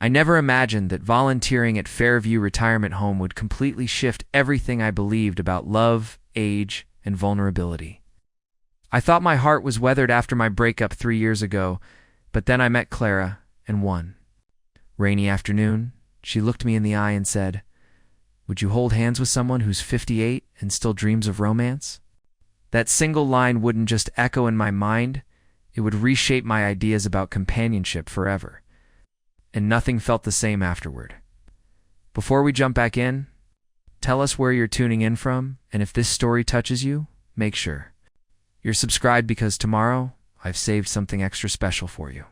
I never imagined that volunteering at Fairview Retirement Home would completely shift everything I believed about love, age, and vulnerability. I thought my heart was weathered after my breakup 3 years ago, but then I met Clara, and one rainy afternoon, she looked me in the eye and said, "Would you hold hands with someone who's 58 and still dreams of romance?" That single line wouldn't just echo in my mind, it would reshape my ideas about companionship forever. And nothing felt the same afterward. Before we jump back in, tell us where you're tuning in from, and if this story touches you, make sure you're subscribed, because tomorrow I've saved something extra special for you.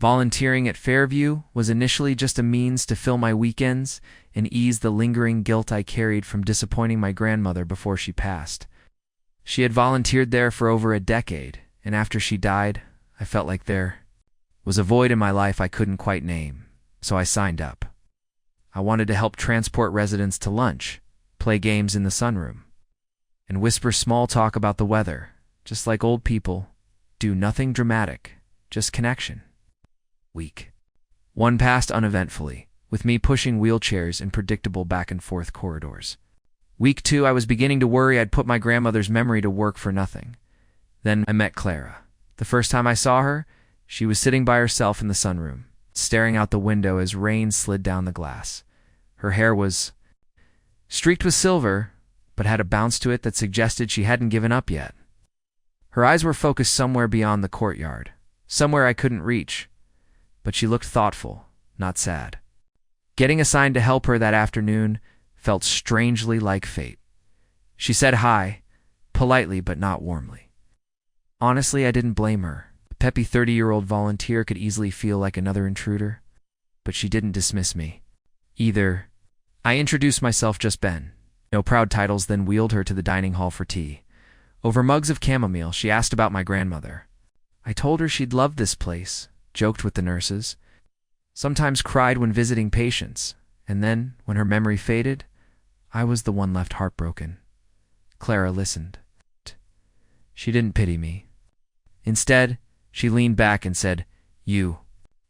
Volunteering at Fairview was initially just a means to fill my weekends and ease the lingering guilt I carried from disappointing my grandmother before she passed. She had volunteered there for over a decade, and after she died, I felt like there was a void in my life I couldn't quite name, so I signed up. I wanted to help transport residents to lunch, play games in the sunroom, and whisper small talk about the weather, just like old people, do nothing dramatic, just connection. Week 1 passed uneventfully, with me pushing wheelchairs in predictable back-and-forth corridors. Week 2, I was beginning to worry I'd put my grandmother's memory to work for nothing. Then I met Clara. The first time I saw her, she was sitting by herself in the sunroom, staring out the window as rain slid down the glass. Her hair was streaked with silver, but had a bounce to it that suggested she hadn't given up yet. Her eyes were focused somewhere beyond the courtyard, somewhere I couldn't reach, but she looked thoughtful, not sad. Getting assigned to help her that afternoon felt strangely like fate. She said hi, politely but not warmly. Honestly, I didn't blame her. The peppy 30-year-old volunteer could easily feel like another intruder, but she didn't dismiss me either. I introduced myself, just Ben. No proud titles, then wheeled her to the dining hall for tea. Over mugs of chamomile, she asked about my grandmother. I told her she'd loved this place, joked with the nurses, sometimes cried when visiting patients, and then, when her memory faded, I was the one left heartbroken. Clara listened. She didn't pity me. Instead, she leaned back and said, "You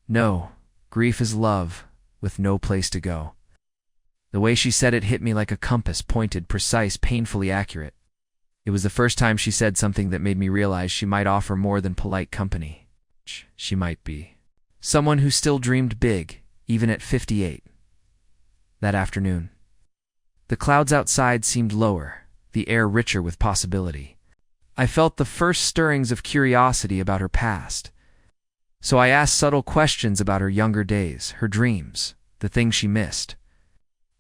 know, grief is love, with no place to go." The way she said it hit me like a compass, pointed, precise, painfully accurate. It was the first time she said something that made me realize she might offer more than polite company. She might be someone who still dreamed big, even at 58. That afternoon, the clouds outside seemed lower, the air richer with possibility. I felt the first stirrings of curiosity about her past. So I asked subtle questions about her younger days, her dreams, the things she missed.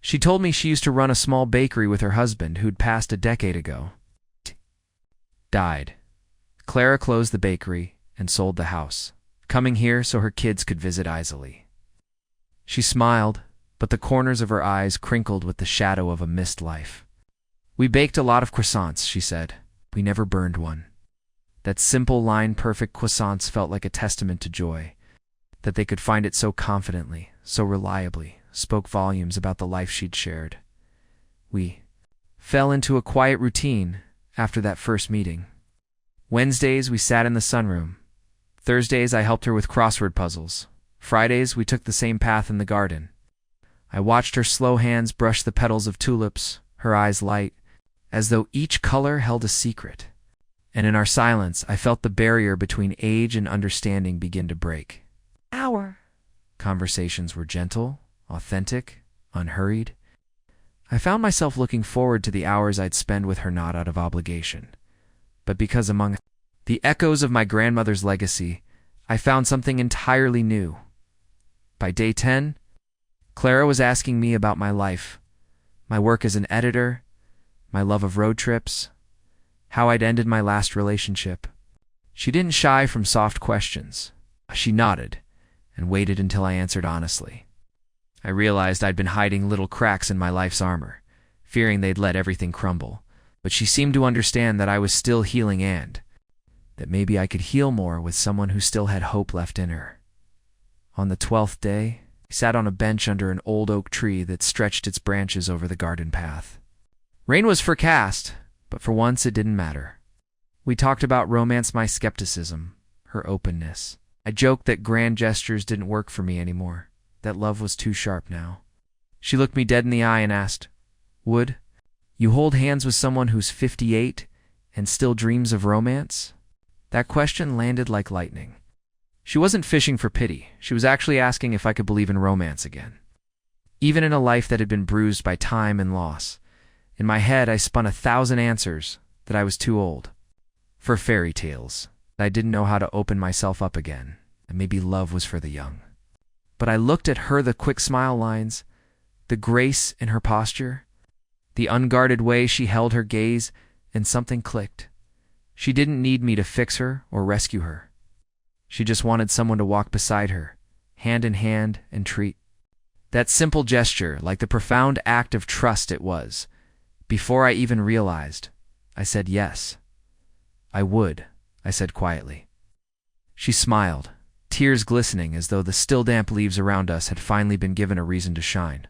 She told me she used to run a small bakery with her husband, who'd passed a decade ago. Died. Clara closed the bakery and sold the house, coming here so her kids could visit easily. She smiled, but the corners of her eyes crinkled with the shadow of a missed life. "We baked a lot of croissants," she said. "We never burned one." That simple line, perfect croissants, felt like a testament to joy. That they could find it so confidently, so reliably, spoke volumes about the life she'd shared. We fell into a quiet routine after that first meeting. Wednesdays, we sat in the sunroom. Thursdays, I helped her with crossword puzzles. Fridays, we took the same path in the garden. I watched her slow hands brush the petals of tulips, her eyes light, as though each color held a secret. And in our silence, I felt the barrier between age and understanding begin to break. Our conversations were gentle, authentic, unhurried. I found myself looking forward to the hours I'd spend with her, not out of obligation, but because among the echoes of my grandmother's legacy, I found something entirely new. By day 10, Clara was asking me about my life, my work as an editor, my love of road trips, how I'd ended my last relationship. She didn't shy from soft questions. She nodded and waited until I answered honestly. I realized I'd been hiding little cracks in my life's armor, fearing they'd let everything crumble, but she seemed to understand that I was still healing and that maybe I could heal more with someone who still had hope left in her. On the 12th day, we sat on a bench under an old oak tree that stretched its branches over the garden path. Rain was forecast, but for once it didn't matter. We talked about romance, my skepticism, her openness. I joked that grand gestures didn't work for me anymore, that love was too sharp now. She looked me dead in the eye and asked, "Would you hold hands with someone who's 58 and still dreams of romance?" That question landed like lightning. She wasn't fishing for pity. She was actually asking if I could believe in romance again. Even in a life that had been bruised by time and loss, in my head I spun 1,000 answers that I was too old for fairy tales. I didn't know how to open myself up again, and maybe love was for the young. But I looked at her, the quick smile lines, the grace in her posture, the unguarded way she held her gaze, and something clicked. She didn't need me to fix her or rescue her. She just wanted someone to walk beside her, hand in hand, and treat. That simple gesture, like the profound act of trust it was, before I even realized, I said yes. I would, I said quietly. She smiled, tears glistening as though the still damp leaves around us had finally been given a reason to shine.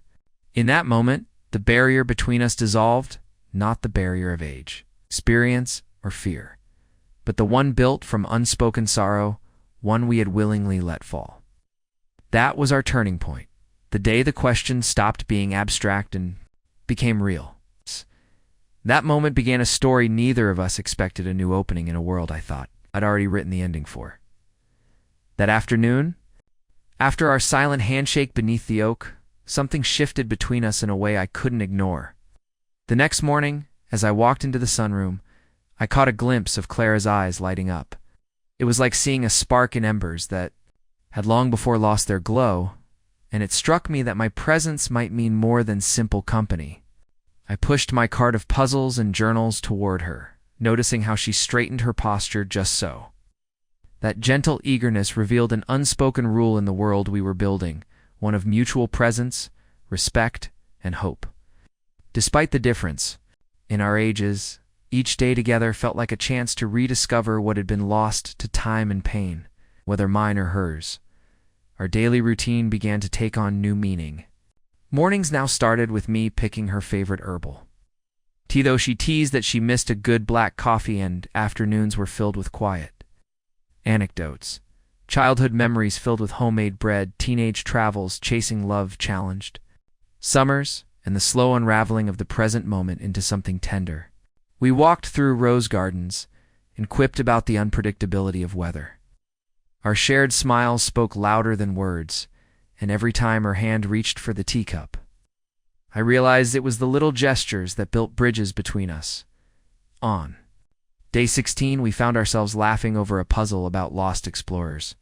In that moment, the barrier between us dissolved, not the barrier of age, experience, or fear, but the one built from unspoken sorrow, one we had willingly let fall. That was our turning point, the day the question stopped being abstract and became real. That moment began a story neither of us expected, a new opening in a world I thought I'd already written the ending for. That afternoon, after our silent handshake beneath the oak, something shifted between us in a way I couldn't ignore. The next morning, as I walked into the sunroom, I caught a glimpse of Clara's eyes lighting up. It was like seeing a spark in embers that had long before lost their glow, and it struck me that my presence might mean more than simple company. I pushed my cart of puzzles and journals toward her, noticing how she straightened her posture just so. That gentle eagerness revealed an unspoken rule in the world we were building, one of mutual presence, respect, and hope. Despite the difference in our ages, each day together felt like a chance to rediscover what had been lost to time and pain, whether mine or hers. Our daily routine began to take on new meaning. Mornings now started with me picking her favorite herbal tea, though she teased that she missed a good black coffee, and afternoons were filled with quiet. Anecdotes, childhood memories filled with homemade bread, teenage travels, chasing love challenged, summers, and the slow unraveling of the present moment into something tender. We walked through rose gardens and quipped about the unpredictability of weather. Our shared smiles spoke louder than words, and every time her hand reached for the teacup, I realized it was the little gestures that built bridges between us. On day 16, we found ourselves laughing over a puzzle about lost explorers.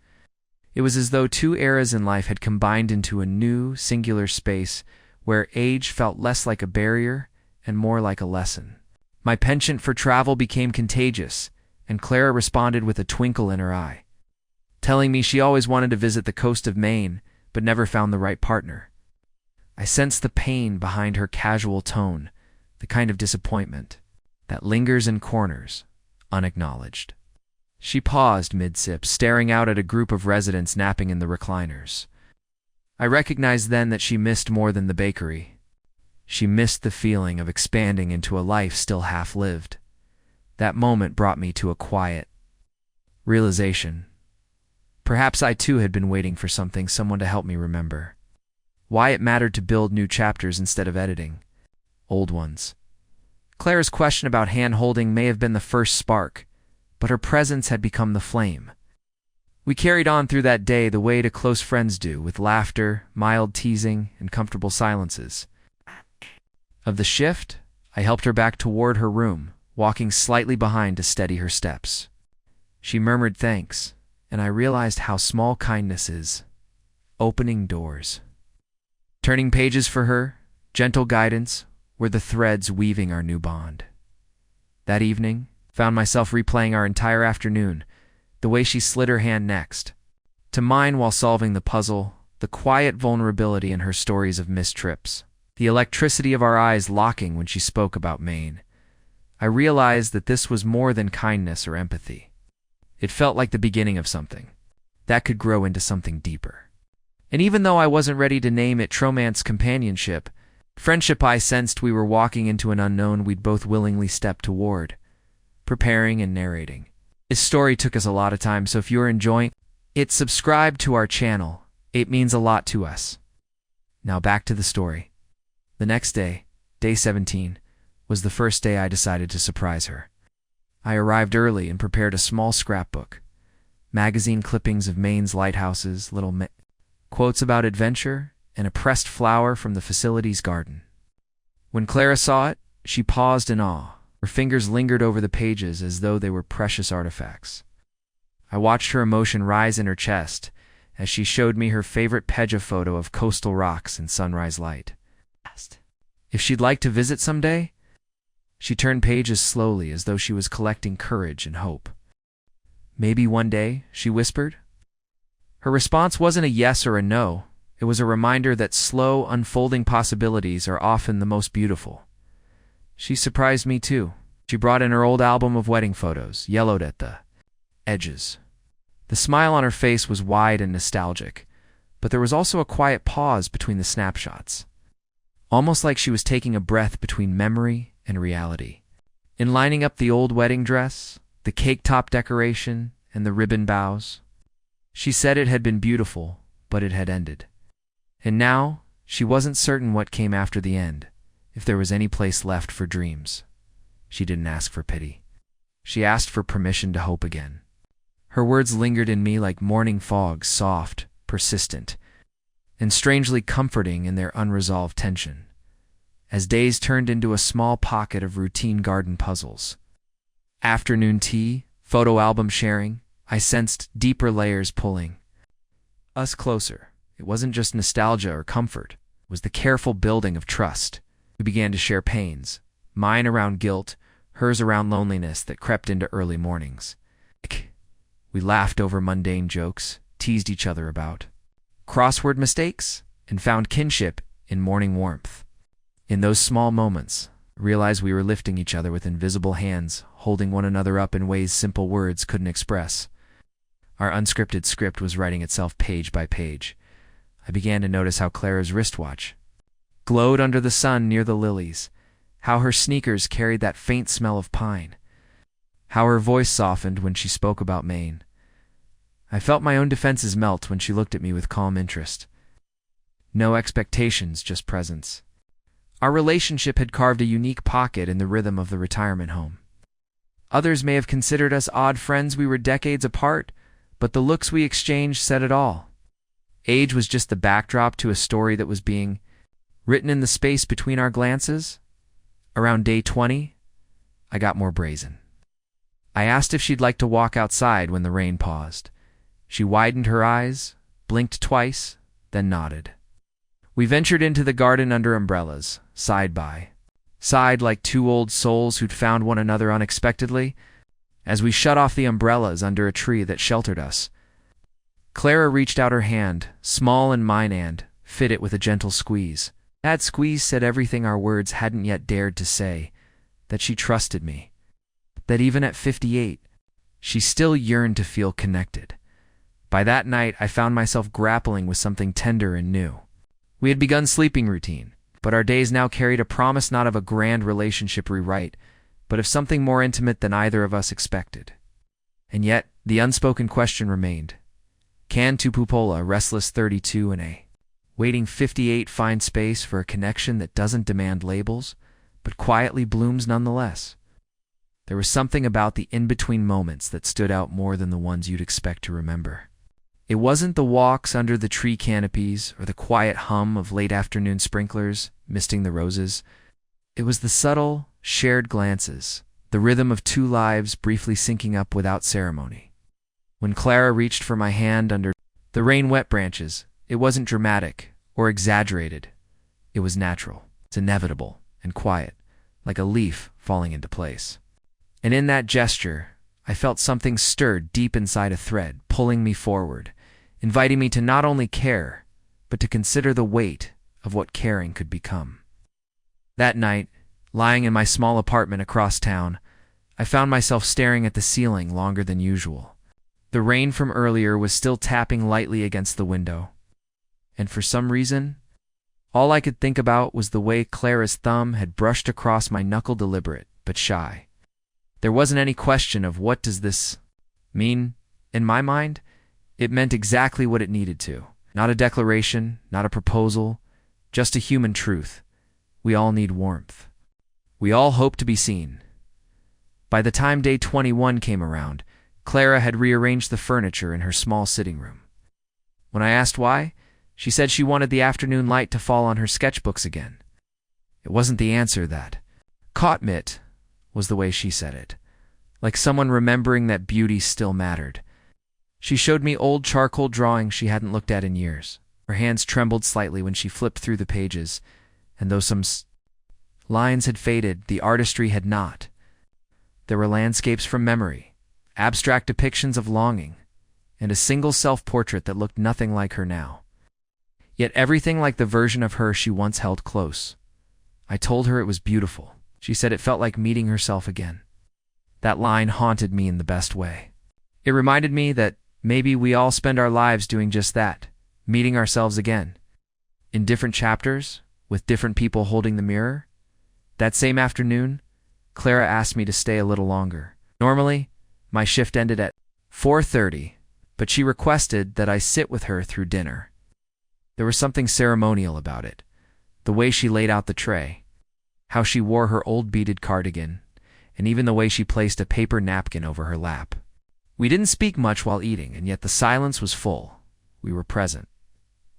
It was as though two eras in life had combined into a new, singular space where age felt less like a barrier and more like a lesson. My penchant for travel became contagious, and Clara responded with a twinkle in her eye, telling me she always wanted to visit the coast of Maine, but never found the right partner. I sensed the pain behind her casual tone, the kind of disappointment that lingers in corners, unacknowledged. She paused mid-sip, staring out at a group of residents napping in the recliners. I recognized then that she missed more than the bakery. She missed the feeling of expanding into a life still half-lived. That moment brought me to a quiet realization. Perhaps I too had been waiting for someone to help me remember why it mattered to build new chapters instead of editing old ones. Clara's question about hand-holding may have been the first spark, but her presence had become the flame. We carried on through that day the way close friends do, with laughter, mild teasing, and comfortable silences. Of the shift, I helped her back toward her room, walking slightly behind to steady her steps. She murmured thanks, and I realized how small kindness is, opening doors. Turning pages for her, gentle guidance, were the threads weaving our new bond. That evening, found myself replaying our entire afternoon, the way she slid her hand next to mine while solving the puzzle, the quiet vulnerability in her stories of missed trips, the electricity of our eyes locking when she spoke about Maine. I realized that this was more than kindness or empathy. It felt like the beginning of something that could grow into something deeper. And even though I wasn't ready to name it romance, companionship, friendship, I sensed we were walking into an unknown we'd both willingly stepped toward, preparing and narrating. This story took us a lot of time, so if you're enjoying it, subscribe to our channel. It means a lot to us. Now back to the story. The next day, day 17, was the first day I decided to surprise her. I arrived early and prepared a small scrapbook. Magazine clippings of Maine's lighthouses, quotes about adventure, and a pressed flower from the facility's garden. When Clara saw it, she paused in awe. Her fingers lingered over the pages as though they were precious artifacts. I watched her emotion rise in her chest as she showed me her favorite Pedja photo of coastal rocks and sunrise light. If she'd like to visit someday? She turned pages slowly as though she was collecting courage and hope. Maybe one day, she whispered. Her response wasn't a yes or a no. It was a reminder that slow, unfolding possibilities are often the most beautiful. She surprised me too. She brought in her old album of wedding photos, yellowed at the edges. The smile on her face was wide and nostalgic, but there was also a quiet pause between the snapshots, almost like she was taking a breath between memory and reality. In lining up the old wedding dress, the cake top decoration, and the ribbon bows, she said it had been beautiful, but it had ended. And now, she wasn't certain what came after the end, if there was any place left for dreams. She didn't ask for pity. She asked for permission to hope again. Her words lingered in me like morning fog, soft, persistent, and strangely comforting in their unresolved tension. As days turned into a small pocket of routine garden puzzles, afternoon tea, photo album sharing, I sensed deeper layers pulling us closer. It wasn't just nostalgia or comfort. It was the careful building of trust. We began to share pains, mine around guilt, hers around loneliness that crept into early mornings. We laughed over mundane jokes, teased each other about crossword mistakes, and found kinship in morning warmth. In those small moments, I realized we were lifting each other with invisible hands, holding one another up in ways simple words couldn't express. Our unscripted script was writing itself page by page. I began to notice how Clara's wristwatch glowed under the sun near the lilies, how her sneakers carried that faint smell of pine, how her voice softened when she spoke about Maine. I felt my own defenses melt when she looked at me with calm interest. No expectations, just presence. Our relationship had carved a unique pocket in the rhythm of the retirement home. Others may have considered us odd friends we were decades apart, but the looks we exchanged said it all. Age was just the backdrop to a story that was being written in the space between our glances. Around day 20, I got more brazen. I asked if she'd like to walk outside when the rain paused. She widened her eyes, blinked twice, then nodded. We ventured into the garden under umbrellas, side by side like two old souls who'd found one another unexpectedly. As we shut off the umbrellas under a tree that sheltered us, Clara reached out her hand, small in mine, and fit it with a gentle squeeze. That squeeze said everything our words hadn't yet dared to say, that she trusted me, that even at 58, she still yearned to feel connected. By that night, I found myself grappling with something tender and new. We had begun sleeping routine, but our days now carried a promise not of a grand relationship rewrite, but of something more intimate than either of us expected. And yet, the unspoken question remained. Can Tupupola, restless 32 and a waiting 58 find space for a connection that doesn't demand labels, but quietly blooms nonetheless? There was something about the in-between moments that stood out more than the ones you'd expect to remember. It wasn't the walks under the tree canopies or the quiet hum of late afternoon sprinklers misting the roses. It was the subtle, shared glances, the rhythm of two lives briefly syncing up without ceremony. When Clara reached for my hand under the rain-wet branches, it wasn't dramatic or exaggerated. It was natural. It's inevitable and quiet, like a leaf falling into place. And in that gesture, I felt something stirred deep inside a thread, pulling me forward, inviting me to not only care, but to consider the weight of what caring could become. That night, lying in my small apartment across town, I found myself staring at the ceiling longer than usual. The rain from earlier was still tapping lightly against the window, and for some reason, all I could think about was the way Clara's thumb had brushed across my knuckle, deliberate but shy. There wasn't any question of what does this mean. In my mind, it meant exactly what it needed to. Not a declaration, not a proposal, Just a human truth. We all need warmth. We all hope to be seen. By the time day 21 came around, Clara had rearranged the furniture in her small sitting room. When I asked why, she said she wanted the afternoon light to fall on her sketchbooks again. It wasn't the answer that caught me, was the way she said it, like someone remembering that beauty still mattered. She showed me old charcoal drawings she hadn't looked at in years. Her hands trembled slightly when she flipped through the pages, and though some lines had faded, the artistry had not. There were landscapes from memory, abstract depictions of longing, and a single self-portrait that looked nothing like her now. Yet everything like the version of her she once held close. I told her it was beautiful. She said it felt like meeting herself again. That line haunted me in the best way. It reminded me that maybe we all spend our lives doing just that, meeting ourselves again. In different chapters, with different people holding the mirror. That same afternoon, Clara asked me to stay a little longer. Normally, my shift ended at 4:30, but she requested that I sit with her through dinner. There was something ceremonial about it. The way she laid out the tray, how she wore her old beaded cardigan, and even the way she placed a paper napkin over her lap. We didn't speak much while eating, and yet the silence was full. We were present.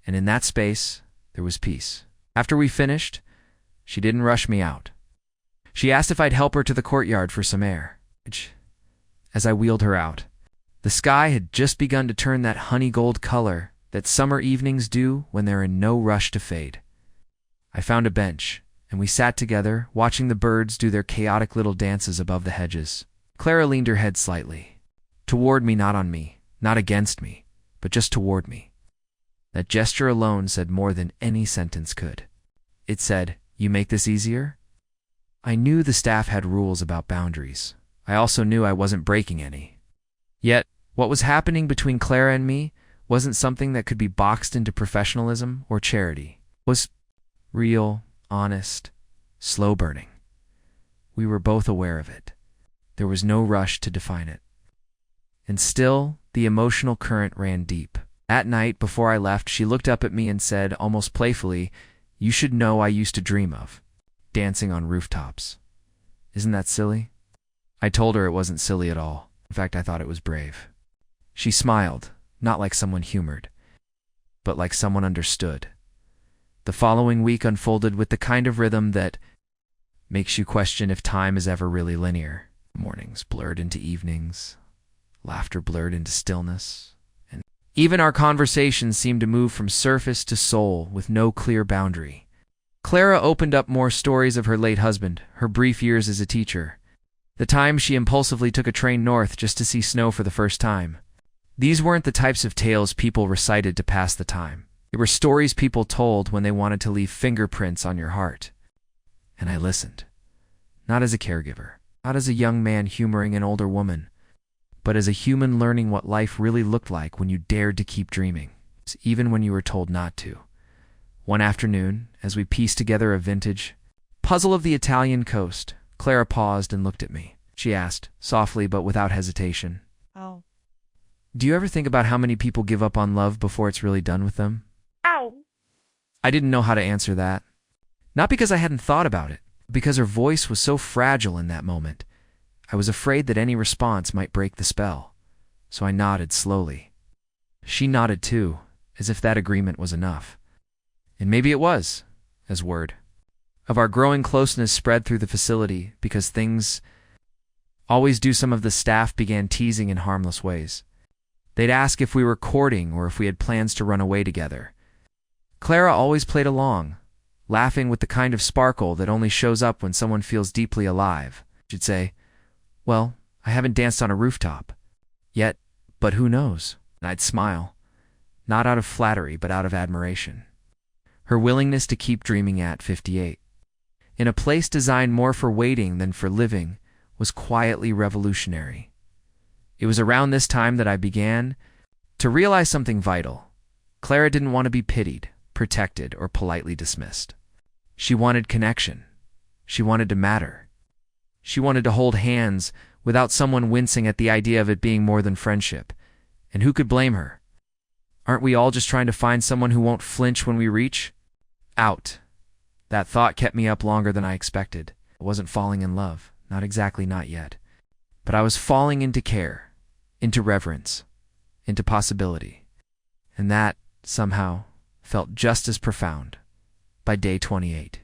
And in that space, there was peace. After we finished, she didn't rush me out. She asked if I'd help her to the courtyard for some air. As I wheeled her out, the sky had just begun to turn that honey gold color that summer evenings do when they're in no rush to fade. I found a bench, and we sat together, watching the birds do their chaotic little dances above the hedges. Clara leaned her head slightly. Toward me, not on me, not against me, but just toward me. That gesture alone said more than any sentence could. It said, "You make this easier?" I knew the staff had rules about boundaries. I also knew I wasn't breaking any. Yet, what was happening between Clara and me wasn't something that could be boxed into professionalism or charity. It was real, honest, slow burning. We were both aware of it. There was no rush to define it. And still, the emotional current ran deep. At night, before I left, she looked up at me and said, almost playfully, "You should know I used to dream of dancing on rooftops. Isn't that silly?" I told her it wasn't silly at all. In fact, I thought it was brave. She smiled, not like someone humored, but like someone understood. The following week unfolded with the kind of rhythm that makes you question if time is ever really linear. Mornings blurred into evenings, laughter blurred into stillness, and even our conversations seemed to move from surface to soul with no clear boundary. Clara opened up more stories of her late husband, her brief years as a teacher, the time she impulsively took a train north just to see snow for the first time. These weren't the types of tales people recited to pass the time. They were stories people told when they wanted to leave fingerprints on your heart. And I listened. Not as a caregiver, not as a young man humoring an older woman, but as a human learning what life really looked like when you dared to keep dreaming, even when you were told not to. One afternoon, as we pieced together a vintage puzzle of the Italian coast, Clara paused and looked at me. She asked, softly but without hesitation, Ow. "Do you ever think about how many people give up on love before it's really done with them?" Ow. I didn't know how to answer that. Not because I hadn't thought about it, but because her voice was so fragile in that moment. I was afraid that any response might break the spell, so I nodded slowly. She nodded too, as if that agreement was enough. And maybe it was, as word of our growing closeness spread through the facility, because things always do. Some of the staff began teasing in harmless ways. They'd ask if we were courting or if we had plans to run away together. Clara always played along, laughing with the kind of sparkle that only shows up when someone feels deeply alive. She'd say, "Well, I haven't danced on a rooftop yet, but who knows?" And I'd smile, not out of flattery, but out of admiration. Her willingness to keep dreaming at 58, in a place designed more for waiting than for living, was quietly revolutionary. It was around this time that I began to realize something vital. Clara didn't want to be pitied, protected, or politely dismissed. She wanted connection. She wanted to matter. She wanted to hold hands without someone wincing at the idea of it being more than friendship. And who could blame her? Aren't we all just trying to find someone who won't flinch when we reach? Out. That thought kept me up longer than I expected. I wasn't falling in love. Not exactly, not yet. But I was falling into care, into reverence, into possibility. And that, somehow, felt just as profound by day 28.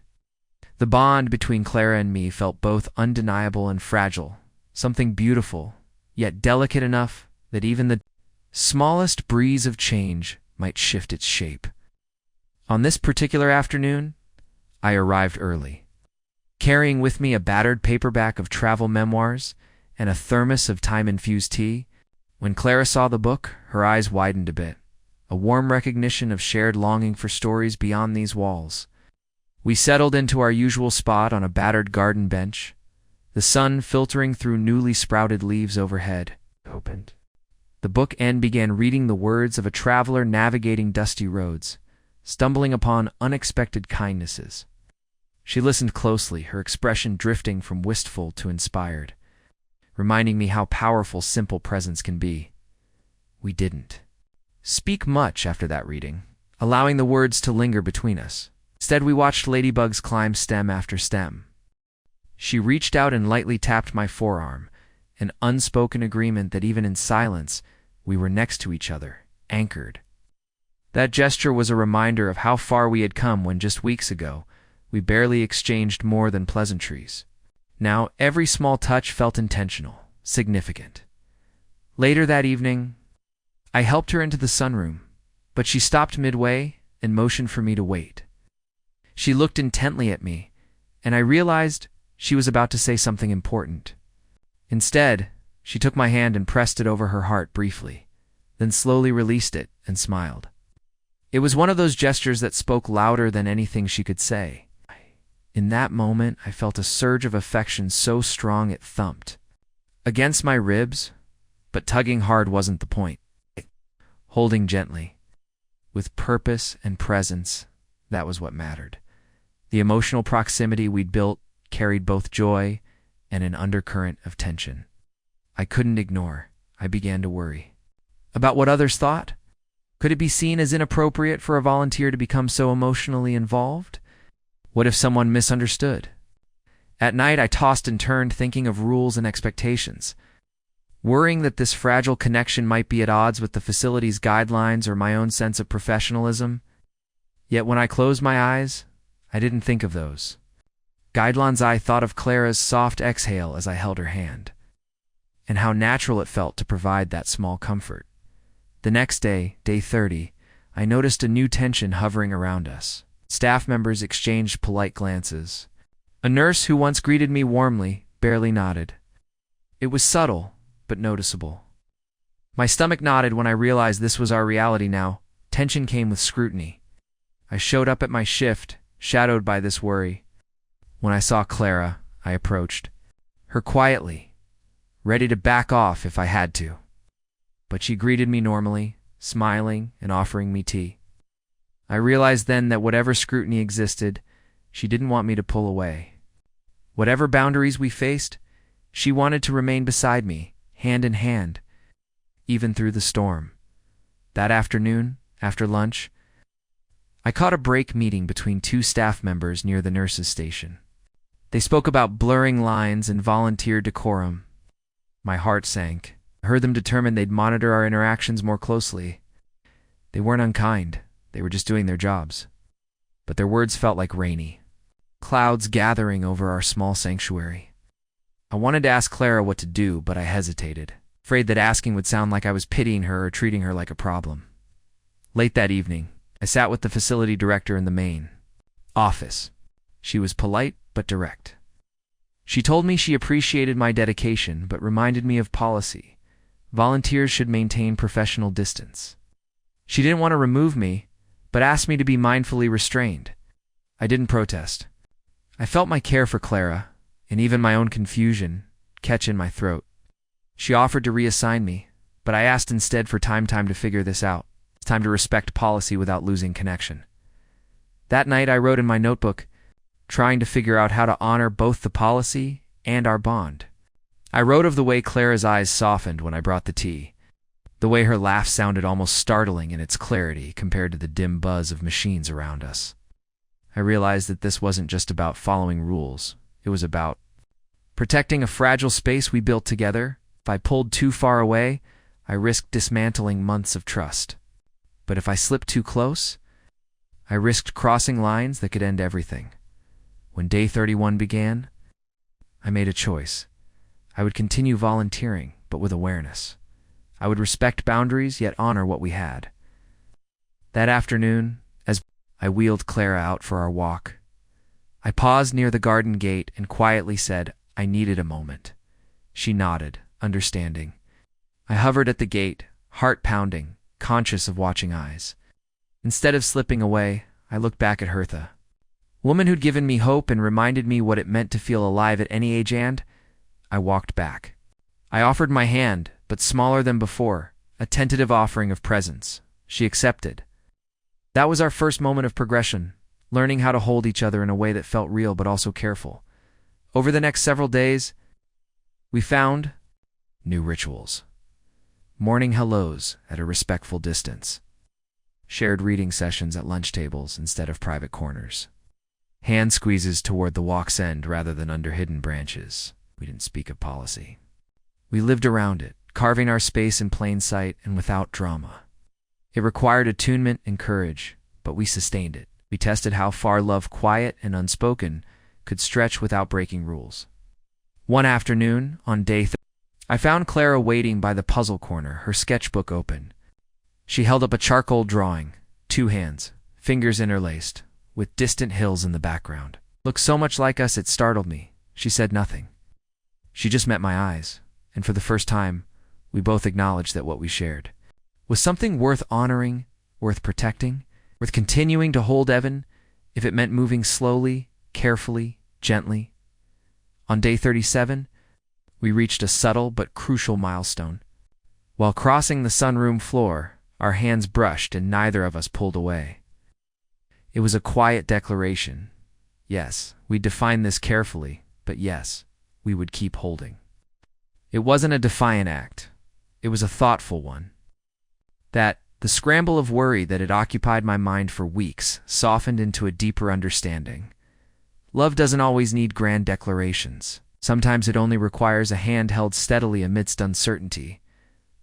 The bond between Clara and me felt both undeniable and fragile, something beautiful, yet delicate enough that even the smallest breeze of change might shift its shape. On this particular afternoon, I arrived early, carrying with me a battered paperback of travel memoirs and a thermos of time-infused tea. When Clara saw the book, her eyes widened a bit, a warm recognition of shared longing for stories beyond these walls. We settled into our usual spot on a battered garden bench, the sun filtering through newly sprouted leaves overhead. Opened the book and began reading the words of a traveler navigating dusty roads, stumbling upon unexpected kindnesses. She listened closely, her expression drifting from wistful to inspired, reminding me how powerful simple presence can be. We didn't speak much after that reading, allowing the words to linger between us. Instead, we watched ladybugs climb stem after stem. She reached out and lightly tapped my forearm, an unspoken agreement that even in silence, we were next to each other, anchored. That gesture was a reminder of how far we had come when just weeks ago, we barely exchanged more than pleasantries. Now, every small touch felt intentional, significant. Later that evening, I helped her into the sunroom, but she stopped midway and motioned for me to wait. She looked intently at me, and I realized she was about to say something important. Instead, she took my hand and pressed it over her heart briefly, then slowly released it and smiled. It was one of those gestures that spoke louder than anything she could say. In that moment, I felt a surge of affection so strong it thumped against my ribs, but tugging hard wasn't the point. Holding gently, with purpose and presence, that was what mattered. The emotional proximity we'd built carried both joy and an undercurrent of tension. I couldn't ignore. I began to worry. About what others thought? Could it be seen as inappropriate for a volunteer to become so emotionally involved? What if someone misunderstood? At night, I tossed and turned, thinking of rules and expectations, worrying that this fragile connection might be at odds with the facility's guidelines or my own sense of professionalism. Yet when I closed my eyes, I didn't think of those guidelines. I thought of Clara's soft exhale as I held her hand, and how natural it felt to provide that small comfort. The next day, day 30, I noticed a new tension hovering around us. Staff members exchanged polite glances. A nurse who once greeted me warmly barely nodded. It was subtle, but noticeable. My stomach knotted when I realized this was our reality now. Tension came with scrutiny. I showed up at my shift, shadowed by this worry. When I saw Clara, I approached her quietly, ready to back off if I had to. But she greeted me normally, smiling and offering me tea. I realized then that whatever scrutiny existed, she didn't want me to pull away. Whatever boundaries we faced, she wanted to remain beside me, hand in hand, even through the storm. That afternoon, after lunch, I caught a break meeting between two staff members near the nurses' station. They spoke about blurring lines and volunteer decorum. My heart sank. I heard them determine they'd monitor our interactions more closely. They weren't unkind. They were just doing their jobs. But their words felt like rainy clouds gathering over our small sanctuary. I wanted to ask Clara what to do, but I hesitated, afraid that asking would sound like I was pitying her or treating her like a problem. Late that evening, I sat with the facility director in the main office. She was polite but direct. She told me she appreciated my dedication but reminded me of policy. Volunteers should maintain professional distance. She didn't want to remove me, but asked me to be mindfully restrained. I didn't protest. I felt my care for Clara, and even my own confusion, catch in my throat. She offered to reassign me, but I asked instead for time to figure this out. It's time to respect policy without losing connection. That night I wrote in my notebook, trying to figure out how to honor both the policy and our bond. I wrote of the way Clara's eyes softened when I brought the tea, the way her laugh sounded almost startling in its clarity compared to the dim buzz of machines around us. I realized that this wasn't just about following rules. It was about protecting a fragile space we built together. If I pulled too far away, I risked dismantling months of trust. But if I slipped too close, I risked crossing lines that could end everything. When day 31 began, I made a choice. I would continue volunteering, but with awareness. I would respect boundaries, yet honor what we had. That afternoon, as I wheeled Clara out for our walk, I paused near the garden gate and quietly said I needed a moment. She nodded, understanding. I hovered at the gate, heart pounding, conscious of watching eyes. Instead of slipping away, I looked back at Hertha, woman who'd given me hope and reminded me what it meant to feel alive at any age, and I walked back. I offered my hand, but smaller than before, a tentative offering of presence. She accepted. That was our first moment of progression, learning how to hold each other in a way that felt real but also careful. Over the next several days, we found new rituals. Morning hellos at a respectful distance. Shared reading sessions at lunch tables instead of private corners. Hand squeezes toward the walk's end rather than under hidden branches. We didn't speak of policy. We lived around it, carving our space in plain sight and without drama. It required attunement and courage, but we sustained it. We tested how far love, quiet and unspoken, could stretch without breaking rules. One afternoon, on day 3, I found Clara waiting by the puzzle corner, her sketchbook open. She held up a charcoal drawing, 2 hands, fingers interlaced, with distant hills in the background. Looked so much like us it startled me. She said nothing. She just met my eyes, and for the first time, we both acknowledged that what we shared was something worth honoring, worth protecting, worth continuing to hold even if it meant moving slowly, carefully, gently. On day 37, we reached a subtle but crucial milestone. While crossing the sunroom floor, our hands brushed and neither of us pulled away. It was a quiet declaration. Yes, we'd define this carefully, but yes, we would keep holding. It wasn't a defiant act. It was a thoughtful one. The scramble of worry that had occupied my mind for weeks softened into a deeper understanding. Love doesn't always need grand declarations. Sometimes it only requires a hand held steadily amidst uncertainty.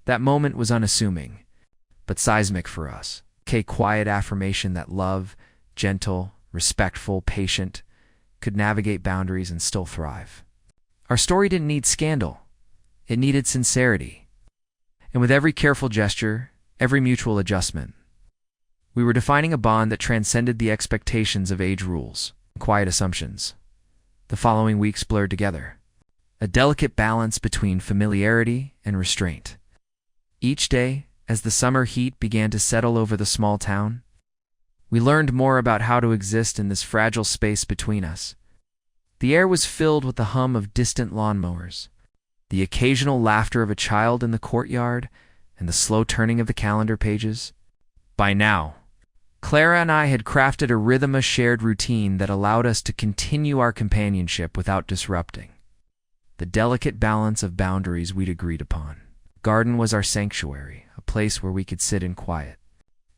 That moment was unassuming, but seismic for us. A quiet affirmation that love, gentle, respectful, patient, could navigate boundaries and still thrive. Our story didn't need scandal. It needed sincerity. And with every careful gesture, every mutual adjustment, we were defining a bond that transcended the expectations of age rules, quiet assumptions. The following weeks blurred together, a delicate balance between familiarity and restraint. Each day, as the summer heat began to settle over the small town, we learned more about how to exist in this fragile space between us. The air was filled with the hum of distant lawnmowers, the occasional laughter of a child in the courtyard, and the slow turning of the calendar pages. By now, Clara and I had crafted a rhythm, a shared routine that allowed us to continue our companionship without disrupting the delicate balance of boundaries we'd agreed upon. Garden was our sanctuary, a place where we could sit in quiet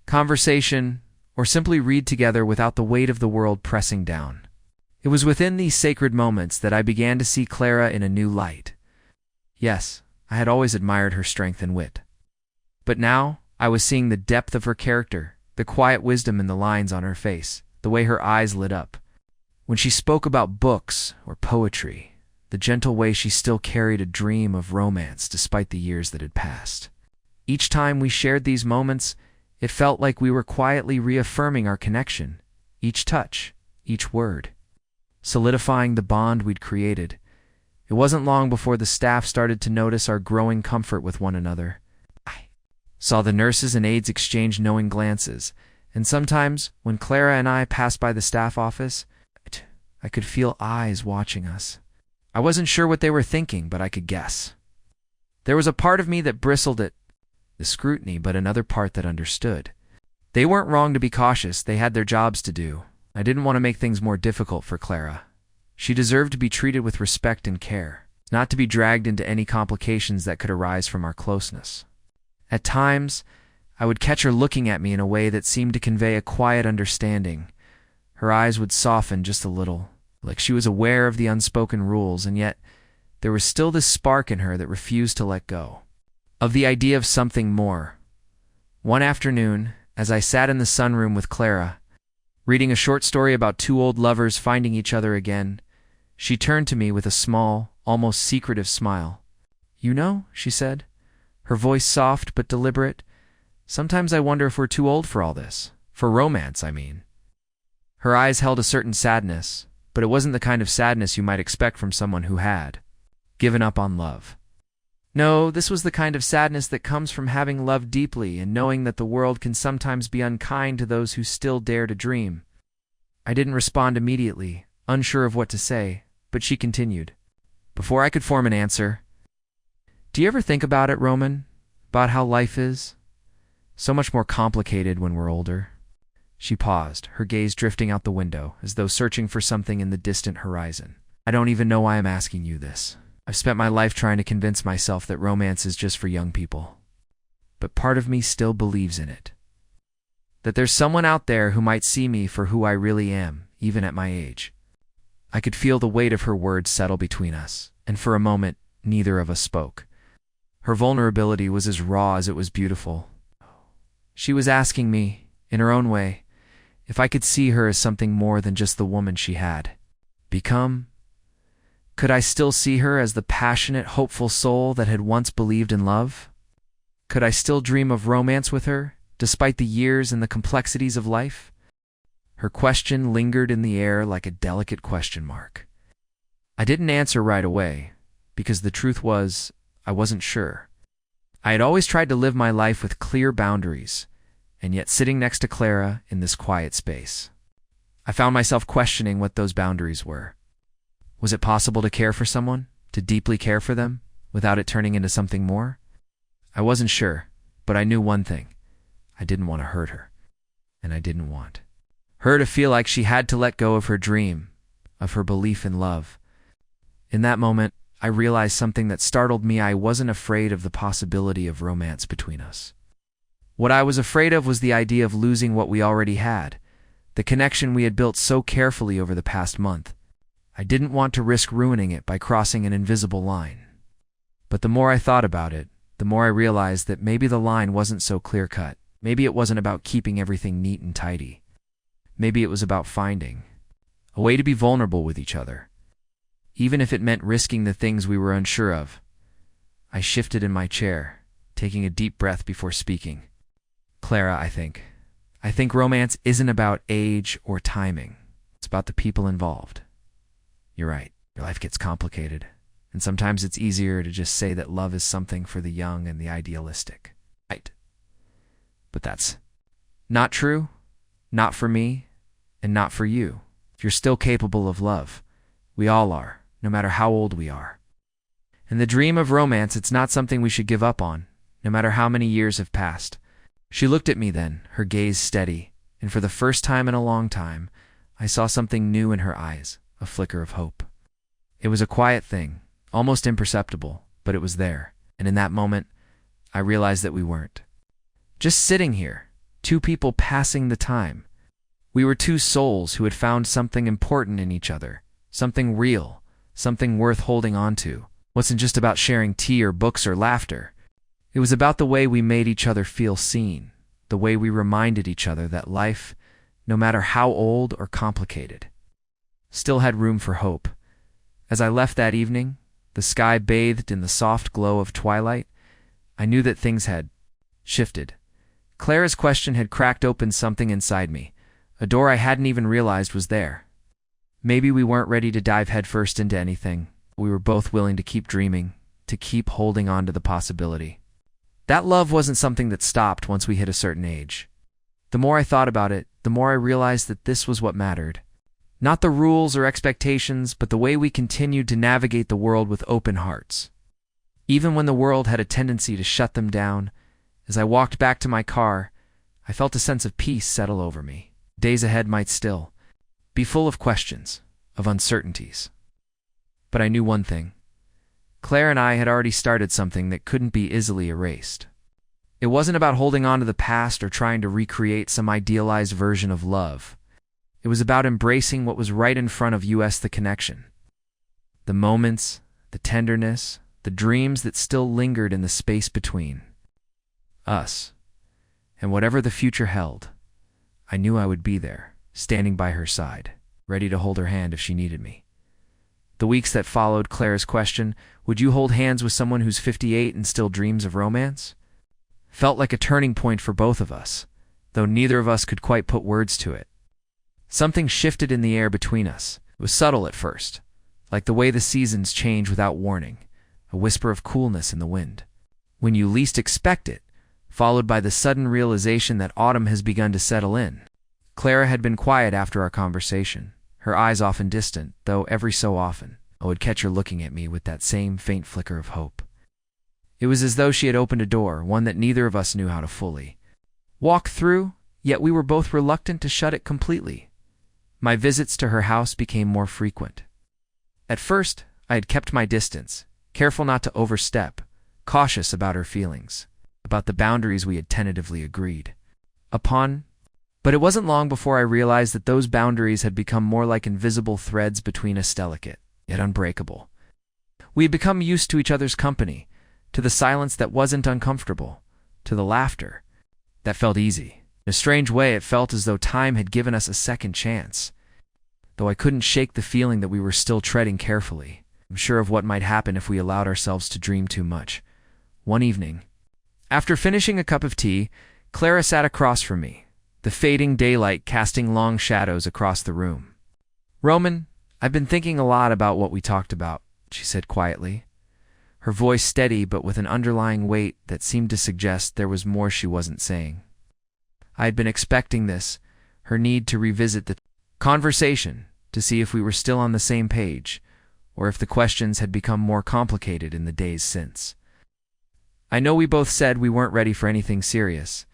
conversation or simply read together without the weight of the world pressing down. It was within these sacred moments that I began to see Clara in a new light. Yes, I had always admired her strength and wit. But now I was seeing the depth of her character, the quiet wisdom in the lines on her face, the way her eyes lit up. When she spoke about books or poetry, the gentle way she still carried a dream of romance despite the years that had passed. Each time we shared these moments, it felt like we were quietly reaffirming our connection, each touch, each word, solidifying the bond we'd created. It wasn't long before the staff started to notice our growing comfort with one another. I saw the nurses and aides exchange knowing glances, and sometimes, when Clara and I passed by the staff office, I could feel eyes watching us. I wasn't sure what they were thinking, but I could guess. There was a part of me that bristled at the scrutiny, but another part that understood. They weren't wrong to be cautious. They had their jobs to do. I didn't want to make things more difficult for Clara. She deserved to be treated with respect and care, not to be dragged into any complications that could arise from our closeness. At times, I would catch her looking at me in a way that seemed to convey a quiet understanding. Her eyes would soften just a little, like she was aware of the unspoken rules, and yet there was still this spark in her that refused to let go. Of the idea of something more. One afternoon, as I sat in the sunroom with Clara, reading a short story about two old lovers finding each other again, she turned to me with a small, almost secretive smile. "You know," she said, her voice soft but deliberate, "sometimes I wonder if we're too old for all this. For romance, I mean." Her eyes held a certain sadness, but it wasn't the kind of sadness you might expect from someone who had given up on love. No, this was the kind of sadness that comes from having loved deeply and knowing that the world can sometimes be unkind to those who still dare to dream. I didn't respond immediately, unsure of what to say, but she continued. Before I could form an answer, "Do you ever think about it, Roman? About how life is? So much more complicated when we're older." She paused, her gaze drifting out the window, as though searching for something in the distant horizon. "I don't even know why I'm asking you this. I've spent my life trying to convince myself that romance is just for young people. But part of me still believes in it. That there's someone out there who might see me for who I really am, even at my age." I could feel the weight of her words settle between us, and for a moment, neither of us spoke. Her vulnerability was as raw as it was beautiful. She was asking me, in her own way, if I could see her as something more than just the woman she had become. Could I still see her as the passionate, hopeful soul that had once believed in love? Could I still dream of romance with her, despite the years and the complexities of life? Her question lingered in the air like a delicate question mark. I didn't answer right away, because the truth was, I wasn't sure. I had always tried to live my life with clear boundaries, and yet sitting next to Clara in this quiet space, I found myself questioning what those boundaries were. Was it possible to care for someone, to deeply care for them, without it turning into something more? I wasn't sure, but I knew one thing. I didn't want to hurt her, and I didn't want her to feel like she had to let go of her dream, of her belief in love. In that moment, I realized something that startled me. I wasn't afraid of the possibility of romance between us. What I was afraid of was the idea of losing what we already had, the connection we had built so carefully over the past month. I didn't want to risk ruining it by crossing an invisible line. But the more I thought about it, the more I realized that maybe the line wasn't so clear-cut. Maybe it wasn't about keeping everything neat and tidy. Maybe it was about finding a way to be vulnerable with each other, even if it meant risking the things we were unsure of. I shifted in my chair, taking a deep breath before speaking. "Clara, I think romance isn't about age or timing. It's about the people involved. You're right, your life gets complicated, and sometimes it's easier to just say that love is something for the young and the idealistic. Right. But that's not true, not for me, and not for you. If you're still capable of love, we all are, no matter how old we are. And the dream of romance, it's not something we should give up on, no matter how many years have passed." She looked at me then, her gaze steady, and for the first time in a long time, I saw something new in her eyes, a flicker of hope. It was a quiet thing, almost imperceptible, but it was there, and in that moment, I realized that we weren't just sitting here, two people passing the time. We were two souls who had found something important in each other, something real, something worth holding on to. It wasn't just about sharing tea or books or laughter. It was about the way we made each other feel seen, the way we reminded each other that life, no matter how old or complicated, still had room for hope. As I left that evening, the sky bathed in the soft glow of twilight, I knew that things had shifted. Clara's question had cracked open something inside me, a door I hadn't even realized was there. Maybe we weren't ready to dive headfirst into anything. We were both willing to keep dreaming, to keep holding on to the possibility. That love wasn't something that stopped once we hit a certain age. The more I thought about it, the more I realized that this was what mattered. Not the rules or expectations, but the way we continued to navigate the world with open hearts. Even when the world had a tendency to shut them down, as I walked back to my car, I felt a sense of peace settle over me. Days ahead might still be full of questions, of uncertainties. But I knew one thing. Clara and I had already started something that couldn't be easily erased. It wasn't about holding on to the past or trying to recreate some idealized version of love. It was about embracing what was right in front of us, the connection. The moments, the tenderness, the dreams that still lingered in the space between us. And whatever the future held, I knew I would be there, standing by her side, ready to hold her hand if she needed me. The weeks that followed Clara's question, "Would you hold hands with someone who's 58 and still dreams of romance?" felt like a turning point for both of us, though neither of us could quite put words to it. Something shifted in the air between us. It was subtle at first, like the way the seasons change without warning, a whisper of coolness in the wind, when you least expect it, followed by the sudden realization that autumn has begun to settle in. Clara had been quiet after our conversation, her eyes often distant, though every so often I would catch her looking at me with that same faint flicker of hope. It was as though she had opened a door, one that neither of us knew how to fully walk through, yet we were both reluctant to shut it completely. My visits to her house became more frequent. At first, I had kept my distance, careful not to overstep, cautious about her feelings, about the boundaries we had tentatively agreed upon. But it wasn't long before I realized that those boundaries had become more like invisible threads between us, delicate, yet unbreakable. We had become used to each other's company, to the silence that wasn't uncomfortable, to the laughter that felt easy. In a strange way, it felt as though time had given us a second chance, though I couldn't shake the feeling that we were still treading carefully, unsure of what might happen if we allowed ourselves to dream too much. One evening, after finishing a cup of tea, Clara sat across from me, the fading daylight casting long shadows across the room. "Roman, I've been thinking a lot about what we talked about," she said quietly, her voice steady but with an underlying weight that seemed to suggest there was more she wasn't saying. I had been expecting this, her need to revisit the conversation, to see if we were still on the same page, or if the questions had become more complicated in the days since. "I know we both said we weren't ready for anything serious,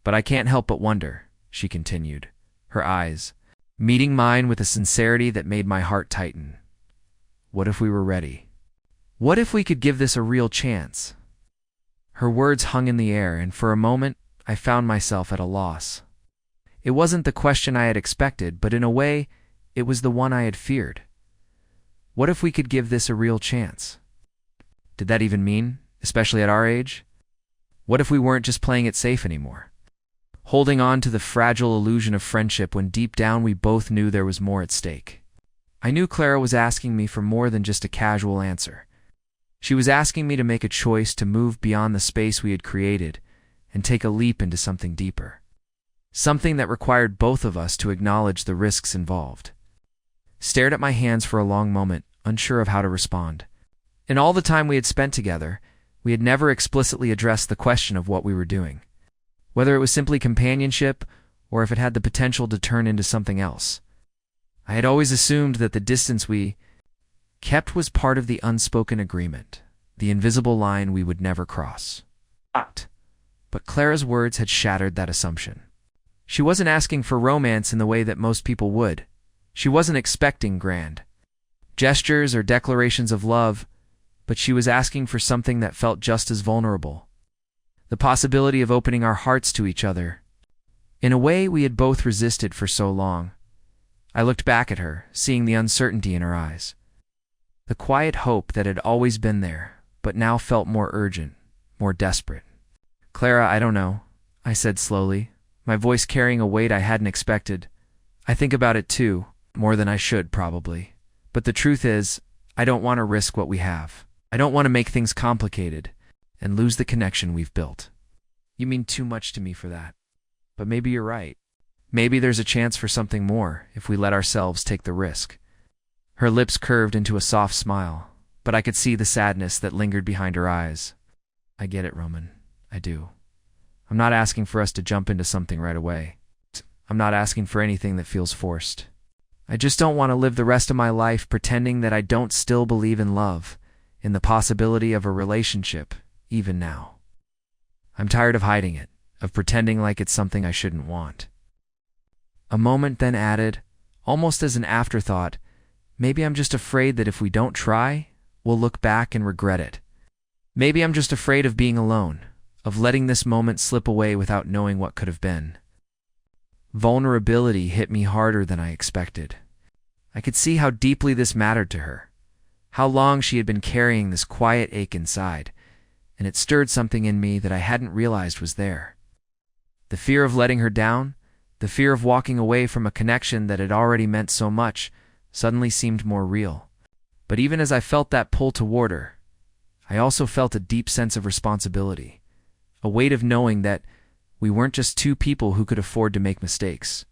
but I can't help but wonder," she continued, her eyes meeting mine with a sincerity that made my heart tighten. "What if we were ready? What if we could give this a real chance?" Her words hung in the air, and for a moment I found myself at a loss. It wasn't the question I had expected, but in a way, it was the one I had feared. What if we could give this a real chance? Did that even mean, especially at our age? What if we weren't just playing it safe anymore, holding on to the fragile illusion of friendship when deep down we both knew there was more at stake? I knew Clara was asking me for more than just a casual answer. She was asking me to make a choice to move beyond the space we had created and take a leap into something deeper, something that required both of us to acknowledge the risks involved. Stared at my hands for a long moment, unsure of how to respond. In all the time we had spent together, we had never explicitly addressed the question of what we were doing, whether it was simply companionship or if it had the potential to turn into something else. I had always assumed that the distance we kept was part of the unspoken agreement, the invisible line we would never cross. But Clara's words had shattered that assumption. She wasn't asking for romance in the way that most people would. She wasn't expecting grand gestures or declarations of love, but she was asking for something that felt just as vulnerable. The possibility of opening our hearts to each other, in a way we had both resisted for so long. I looked back at her, seeing the uncertainty in her eyes, the quiet hope that had always been there, but now felt more urgent, more desperate. "Clara, I don't know," I said slowly, my voice carrying a weight I hadn't expected. "I think about it too, more than I should probably. But the truth is, I don't want to risk what we have. I don't want to make things complicated and lose the connection we've built." "You mean too much to me for that. But maybe you're right. Maybe there's a chance for something more if we let ourselves take the risk." Her lips curved into a soft smile, but I could see the sadness that lingered behind her eyes. "I get it, Roman. I do. I'm not asking for us to jump into something right away. I'm not asking for anything that feels forced. I just don't want to live the rest of my life pretending that I don't still believe in love, in the possibility of a relationship, even now. I'm tired of hiding it, of pretending like it's something I shouldn't want." A moment then added, almost as an afterthought, "Maybe I'm just afraid that if we don't try, we'll look back and regret it. Maybe I'm just afraid of being alone, of letting this moment slip away without knowing what could have been." Vulnerability hit me harder than I expected. I could see how deeply this mattered to her, how long she had been carrying this quiet ache inside, and it stirred something in me that I hadn't realized was there. The fear of letting her down, the fear of walking away from a connection that had already meant so much, suddenly seemed more real. But even as I felt that pull toward her, I also felt a deep sense of responsibility, a weight of knowing that we weren't just two people who could afford to make mistakes.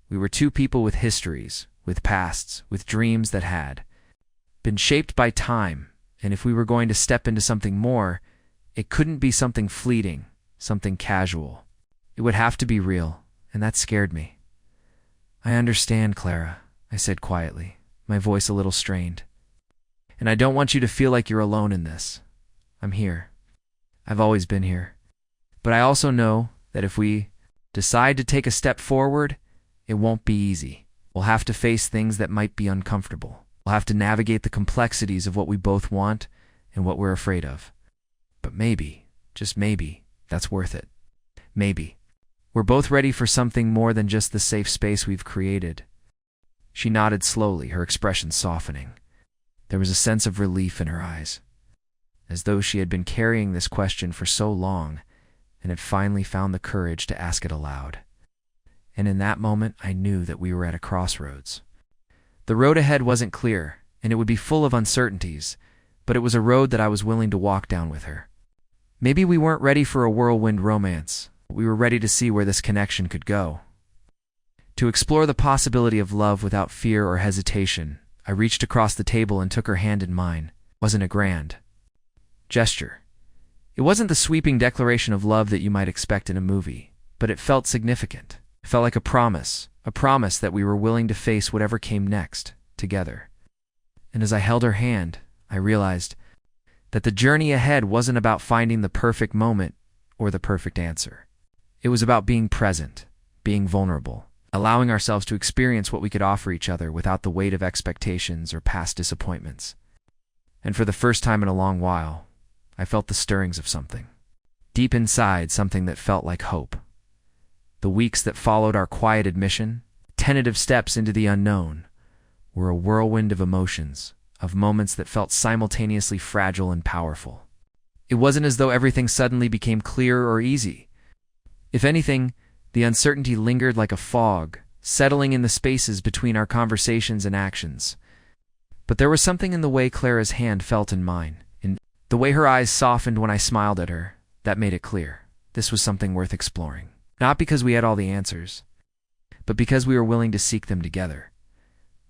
We were two people with histories, with pasts, with dreams that had been shaped by time, and if we were going to step into something more, it couldn't be something fleeting, something casual. It would have to be real, and that scared me. "I understand, Clara," I said quietly, my voice a little strained. "And I don't want you to feel like you're alone in this. I'm here. I've always been here. But I also know that if we decide to take a step forward, it won't be easy. We'll have to face things that might be uncomfortable. We'll have to navigate the complexities of what we both want and what we're afraid of. But maybe, just maybe, that's worth it. Maybe. We're both ready for something more than just the safe space we've created." She nodded slowly, her expression softening. There was a sense of relief in her eyes, as though she had been carrying this question for so long and had finally found the courage to ask it aloud. And in that moment, I knew that we were at a crossroads. The road ahead wasn't clear, and it would be full of uncertainties, but it was a road that I was willing to walk down with her. Maybe we weren't ready for a whirlwind romance. We were ready to see where this connection could go. To explore the possibility of love without fear or hesitation, I reached across the table and took her hand in mine. It wasn't a grand gesture. It wasn't the sweeping declaration of love that you might expect in a movie, but it felt significant. It felt like a promise that we were willing to face whatever came next, together. And as I held her hand, I realized that the journey ahead wasn't about finding the perfect moment or the perfect answer. It was about being present, being vulnerable, allowing ourselves to experience what we could offer each other without the weight of expectations or past disappointments. And for the first time in a long while, I felt the stirrings of something. Deep inside, something that felt like hope. The weeks that followed our quiet admission, tentative steps into the unknown, were a whirlwind of emotions, of moments that felt simultaneously fragile and powerful. It wasn't as though everything suddenly became clear or easy. If anything, the uncertainty lingered like a fog, settling in the spaces between our conversations and actions. But there was something in the way Clara's hand felt in mine, in the way her eyes softened when I smiled at her, that made it clear. This was something worth exploring. Not because we had all the answers, but because we were willing to seek them together.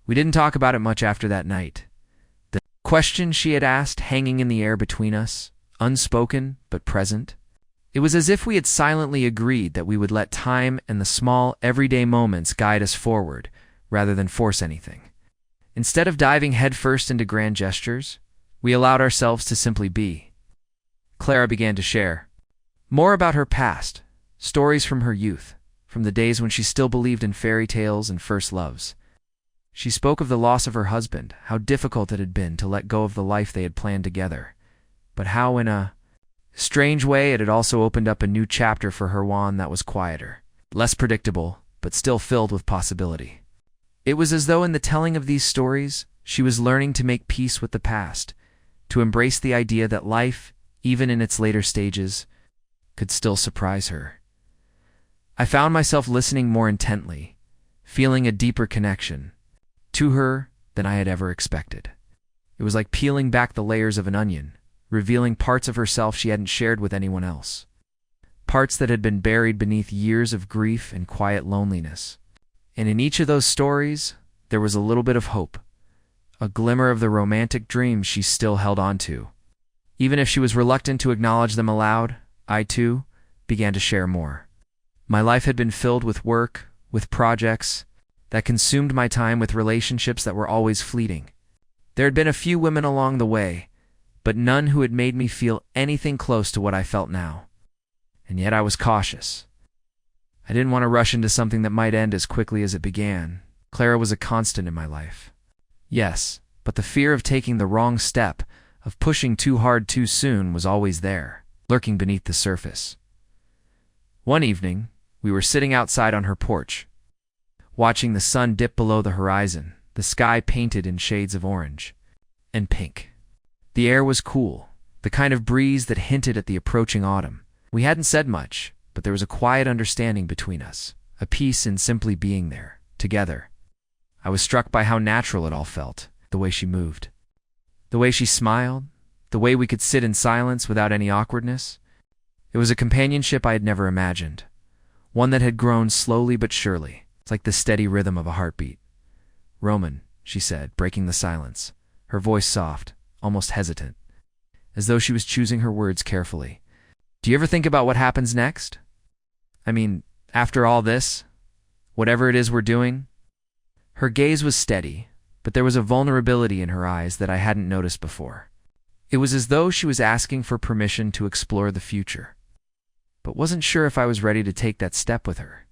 We didn't talk about it much after that night. The question she had asked hanging in the air between us, unspoken but present. It was as if we had silently agreed that we would let time and the small, everyday moments guide us forward, rather than force anything. Instead of diving headfirst into grand gestures, we allowed ourselves to simply be. Clara began to share more about her past, stories from her youth, from the days when she still believed in fairy tales and first loves. She spoke of the loss of her husband, how difficult it had been to let go of the life they had planned together, but how in a strange way it had also opened up a new chapter for her one that was quieter, less predictable, but still filled with possibility. It was as though in the telling of these stories, she was learning to make peace with the past, to embrace the idea that life, even in its later stages, could still surprise her. I found myself listening more intently, feeling a deeper connection to her than I had ever expected. It was like peeling back the layers of an onion, revealing parts of herself she hadn't shared with anyone else. Parts that had been buried beneath years of grief and quiet loneliness. And in each of those stories, there was a little bit of hope, a glimmer of the romantic dreams she still held on to. Even if she was reluctant to acknowledge them aloud, I too began to share more. My life had been filled with work, with projects that consumed my time, with relationships that were always fleeting. There had been a few women along the way, but none who had made me feel anything close to what I felt now. And yet I was cautious. I didn't want to rush into something that might end as quickly as it began. Clara was a constant in my life. Yes, but the fear of taking the wrong step, of pushing too hard too soon, was always there, lurking beneath the surface. One evening, We were sitting outside on her porch, watching the sun dip below the horizon, the sky painted in shades of orange and pink. The air was cool, the kind of breeze that hinted at the approaching autumn. We hadn't said much, but there was a quiet understanding between us, a peace in simply being there, together. I was struck by how natural it all felt, the way she moved, the way she smiled, the way we could sit in silence without any awkwardness. It was a companionship I had never imagined, one that had grown slowly but surely. It's like the steady rhythm of a heartbeat. "Roman," she said, breaking the silence, her voice soft, almost hesitant, as though she was choosing her words carefully. "Do you ever think about what happens next? I mean, after all this, whatever it is we're doing?" Her gaze was steady, but there was a vulnerability in her eyes that I hadn't noticed before. It was as though she was asking for permission to explore the future, but wasn't sure if I was ready to take that step with her.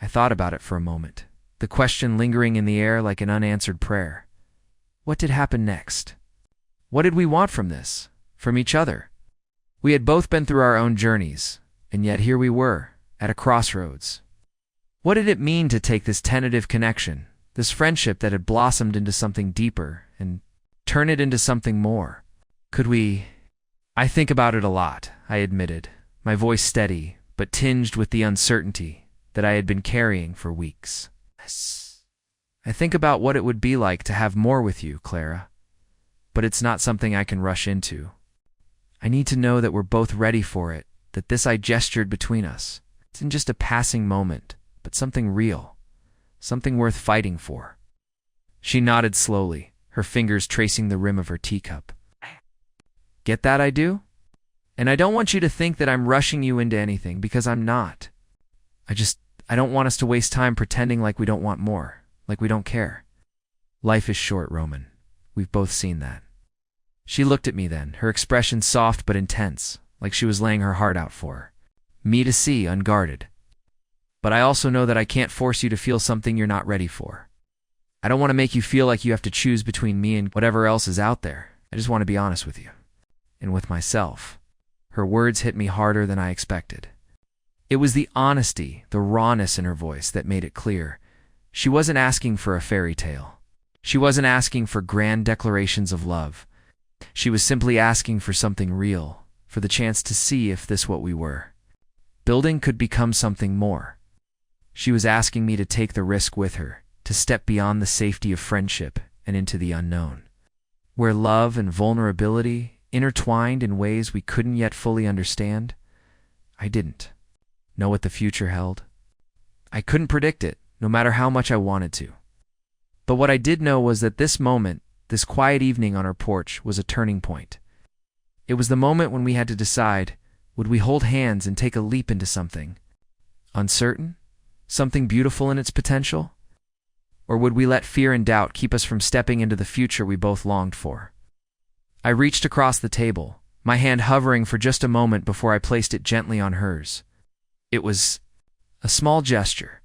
I thought about it for a moment, the question lingering in the air like an unanswered prayer. What did happen next? What did we want from this, from each other? We had both been through our own journeys, and yet here we were, at a crossroads. What did it mean to take this tentative connection, this friendship that had blossomed into something deeper, and turn it into something more? Could we? "I think about it a lot," I admitted, my voice steady, but tinged with the uncertainty that I had been carrying for weeks. "I think about what it would be like to have more with you, Clara. But it's not something I can rush into. I need to know that we're both ready for it, that this I gestured between us isn't just a passing moment, but something real, something worth fighting for." She nodded slowly, her fingers tracing the rim of her teacup. "Get that I do? And I don't want you to think that I'm rushing you into anything, because I'm not. I don't want us to waste time pretending like we don't want more, like we don't care. Life is short, Roman. We've both seen that." She looked at me then, her expression soft but intense, like she was laying her heart out for her. Me to see, unguarded. "But I also know that I can't force you to feel something you're not ready for. I don't want to make you feel like you have to choose between me and whatever else is out there. I just want to be honest with you. And with myself." Her words hit me harder than I expected. It was the honesty, the rawness in her voice that made it clear. She wasn't asking for a fairy tale. She wasn't asking for grand declarations of love. She was simply asking for something real, for the chance to see if this what we were. Building could become something more. She was asking me to take the risk with her, to step beyond the safety of friendship and into the unknown, where love and vulnerability intertwined in ways we couldn't yet fully understand. I didn't know what the future held. I couldn't predict it, no matter how much I wanted to. But what I did know was that this moment, this quiet evening on our porch, was a turning point. It was the moment when we had to decide, would we hold hands and take a leap into something uncertain, something beautiful in its potential? Or would we let fear and doubt keep us from stepping into the future we both longed for? I reached across the table, my hand hovering for just a moment before I placed it gently on hers. It was a small gesture,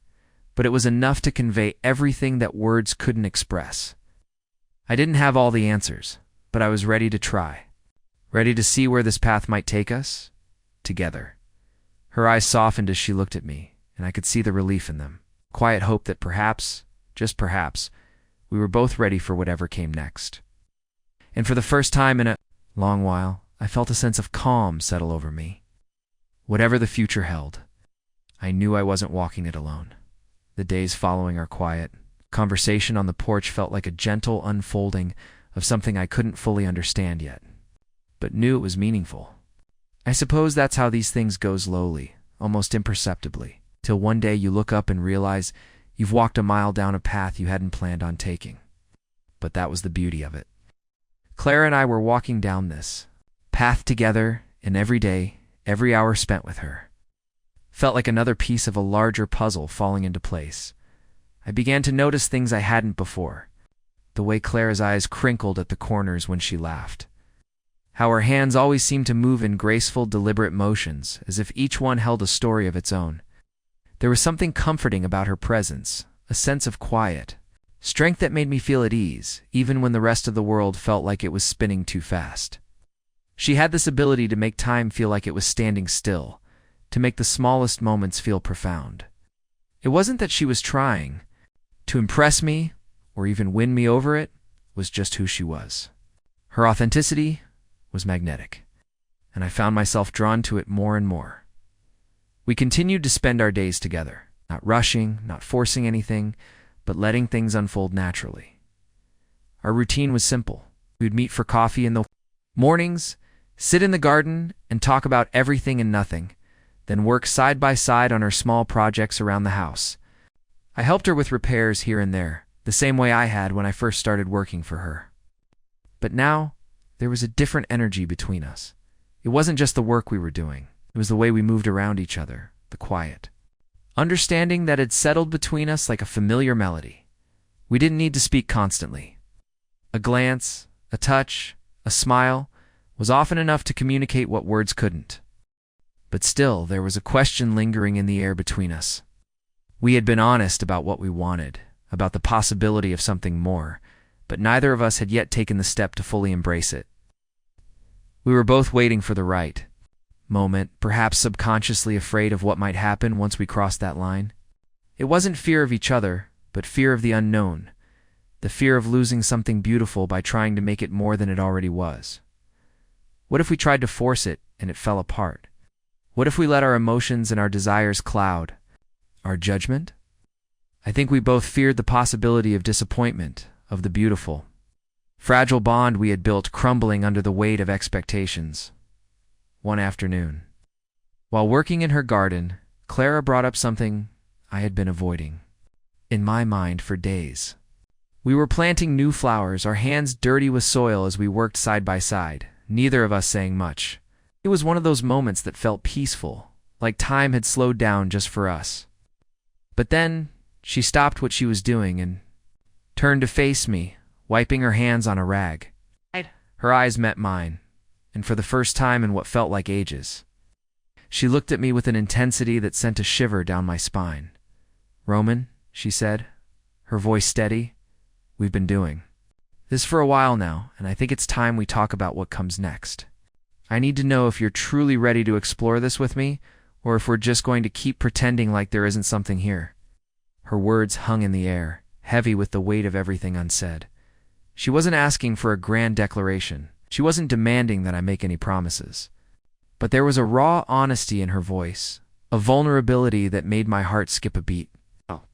but it was enough to convey everything that words couldn't express. I didn't have all the answers, but I was ready to try, ready to see where this path might take us, together. Her eyes softened as she looked at me, and I could see the relief in them, quiet hope that perhaps, just perhaps, we were both ready for whatever came next. And for the first time in a long while, I felt a sense of calm settle over me. Whatever the future held, I knew I wasn't walking it alone. The days following our quiet conversation on the porch felt like a gentle unfolding of something I couldn't fully understand yet, but knew it was meaningful. I suppose that's how these things go, slowly, almost imperceptibly, till one day you look up and realize you've walked a mile down a path you hadn't planned on taking. But that was the beauty of it. Clara and I were walking down this path together, and every day, every hour spent with her felt like another piece of a larger puzzle falling into place. I began to notice things I hadn't before. The way Clara's eyes crinkled at the corners when she laughed. How her hands always seemed to move in graceful, deliberate motions, as if each one held a story of its own. There was something comforting about her presence, a sense of quiet, strength that made me feel at ease, even when the rest of the world felt like it was spinning too fast. She had this ability to make time feel like it was standing still, to make the smallest moments feel profound. It wasn't that she was trying to impress me or even win me over, it was just who she was. Her authenticity was magnetic, and I found myself drawn to it more and more. We continued to spend our days together, not rushing, not forcing anything, but letting things unfold naturally. Our routine was simple. We would meet for coffee in the mornings, sit in the garden, and talk about everything and nothing, then work side by side on our small projects around the house. I helped her with repairs here and there, the same way I had when I first started working for her. But now, there was a different energy between us. It wasn't just the work we were doing. It was the way we moved around each other, the quiet. Understanding that had settled between us like a familiar melody. We didn't need to speak constantly. A glance, a touch, a smile was often enough to communicate what words couldn't. But still, there was a question lingering in the air between us. We had been honest about what we wanted, about the possibility of something more, but neither of us had yet taken the step to fully embrace it. We were both waiting for the right moment, perhaps subconsciously afraid of what might happen once we crossed that line. It wasn't fear of each other, but fear of the unknown, the fear of losing something beautiful by trying to make it more than it already was. What if we tried to force it and it fell apart? What if we let our emotions and our desires cloud our judgment? I think we both feared the possibility of disappointment, of the beautiful, fragile bond we had built crumbling under the weight of expectations. One afternoon, while working in her garden, Clara brought up something I had been avoiding in my mind for days. We were planting new flowers, our hands dirty with soil as we worked side by side, neither of us saying much. It was one of those moments that felt peaceful, like time had slowed down just for us. But then, she stopped what she was doing and turned to face me, wiping her hands on a rag. Her eyes met mine, and for the first time in what felt like ages, she looked at me with an intensity that sent a shiver down my spine. "Roman," she said, her voice steady, "we've been doing this for a while now, and I think it's time we talk about what comes next. I need to know if you're truly ready to explore this with me, or if we're just going to keep pretending like there isn't something here." Her words hung in the air, heavy with the weight of everything unsaid. She wasn't asking for a grand declaration. She wasn't demanding that I make any promises. But there was a raw honesty in her voice, a vulnerability that made my heart skip a beat.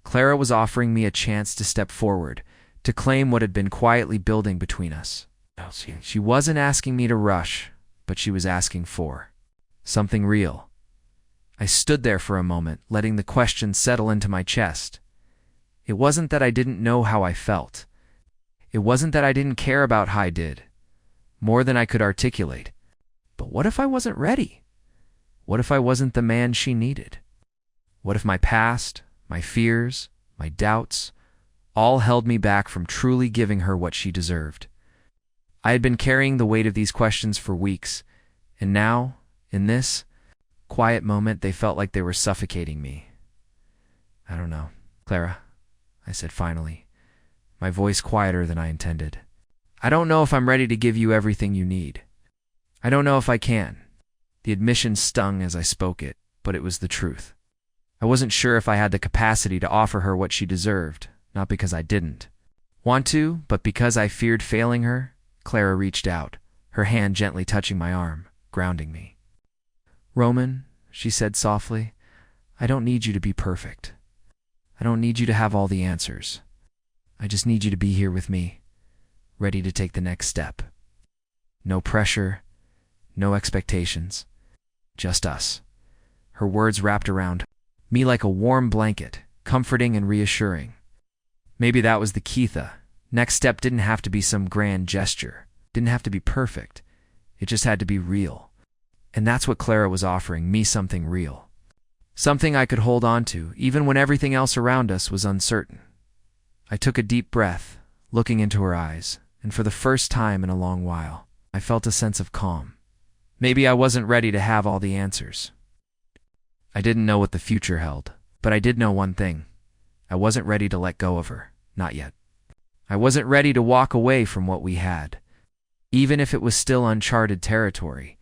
Clara was offering me a chance to step forward, to claim what had been quietly building between us. She wasn't asking me to rush, but she was asking for something real. I stood there for a moment, letting the question settle into my chest. It wasn't that I didn't know how I felt. It wasn't that I didn't care about how I did, more than I could articulate. But what if I wasn't ready? What if I wasn't the man she needed? What if my past, my fears, my doubts, all held me back from truly giving her what she deserved? I had been carrying the weight of these questions for weeks, and now, in this quiet moment, they felt like they were suffocating me. "I don't know, Clara," I said finally, my voice quieter than I intended. "I don't know if I'm ready to give you everything you need. I don't know if I can." The admission stung as I spoke it, but it was the truth. I wasn't sure if I had the capacity to offer her what she deserved, not because I didn't want to, but because I feared failing her. Clara reached out, her hand gently touching my arm, grounding me. "Roman," she said softly, "I don't need you to be perfect. I don't need you to have all the answers. I just need you to be here with me, ready to take the next step. No pressure, no expectations, just us." Her words wrapped around me like a warm blanket, comforting and reassuring. Maybe that was the key. The next step didn't have to be some grand gesture, didn't have to be perfect. It just had to be real. And that's what Clara was offering me, something real. Something I could hold on to, even when everything else around us was uncertain. I took a deep breath, looking into her eyes, and for the first time in a long while, I felt a sense of calm. Maybe I wasn't ready to have all the answers. I didn't know what the future held, but I did know one thing. I wasn't ready to let go of her, not yet. I wasn't ready to walk away from what we had, even if it was still uncharted territory.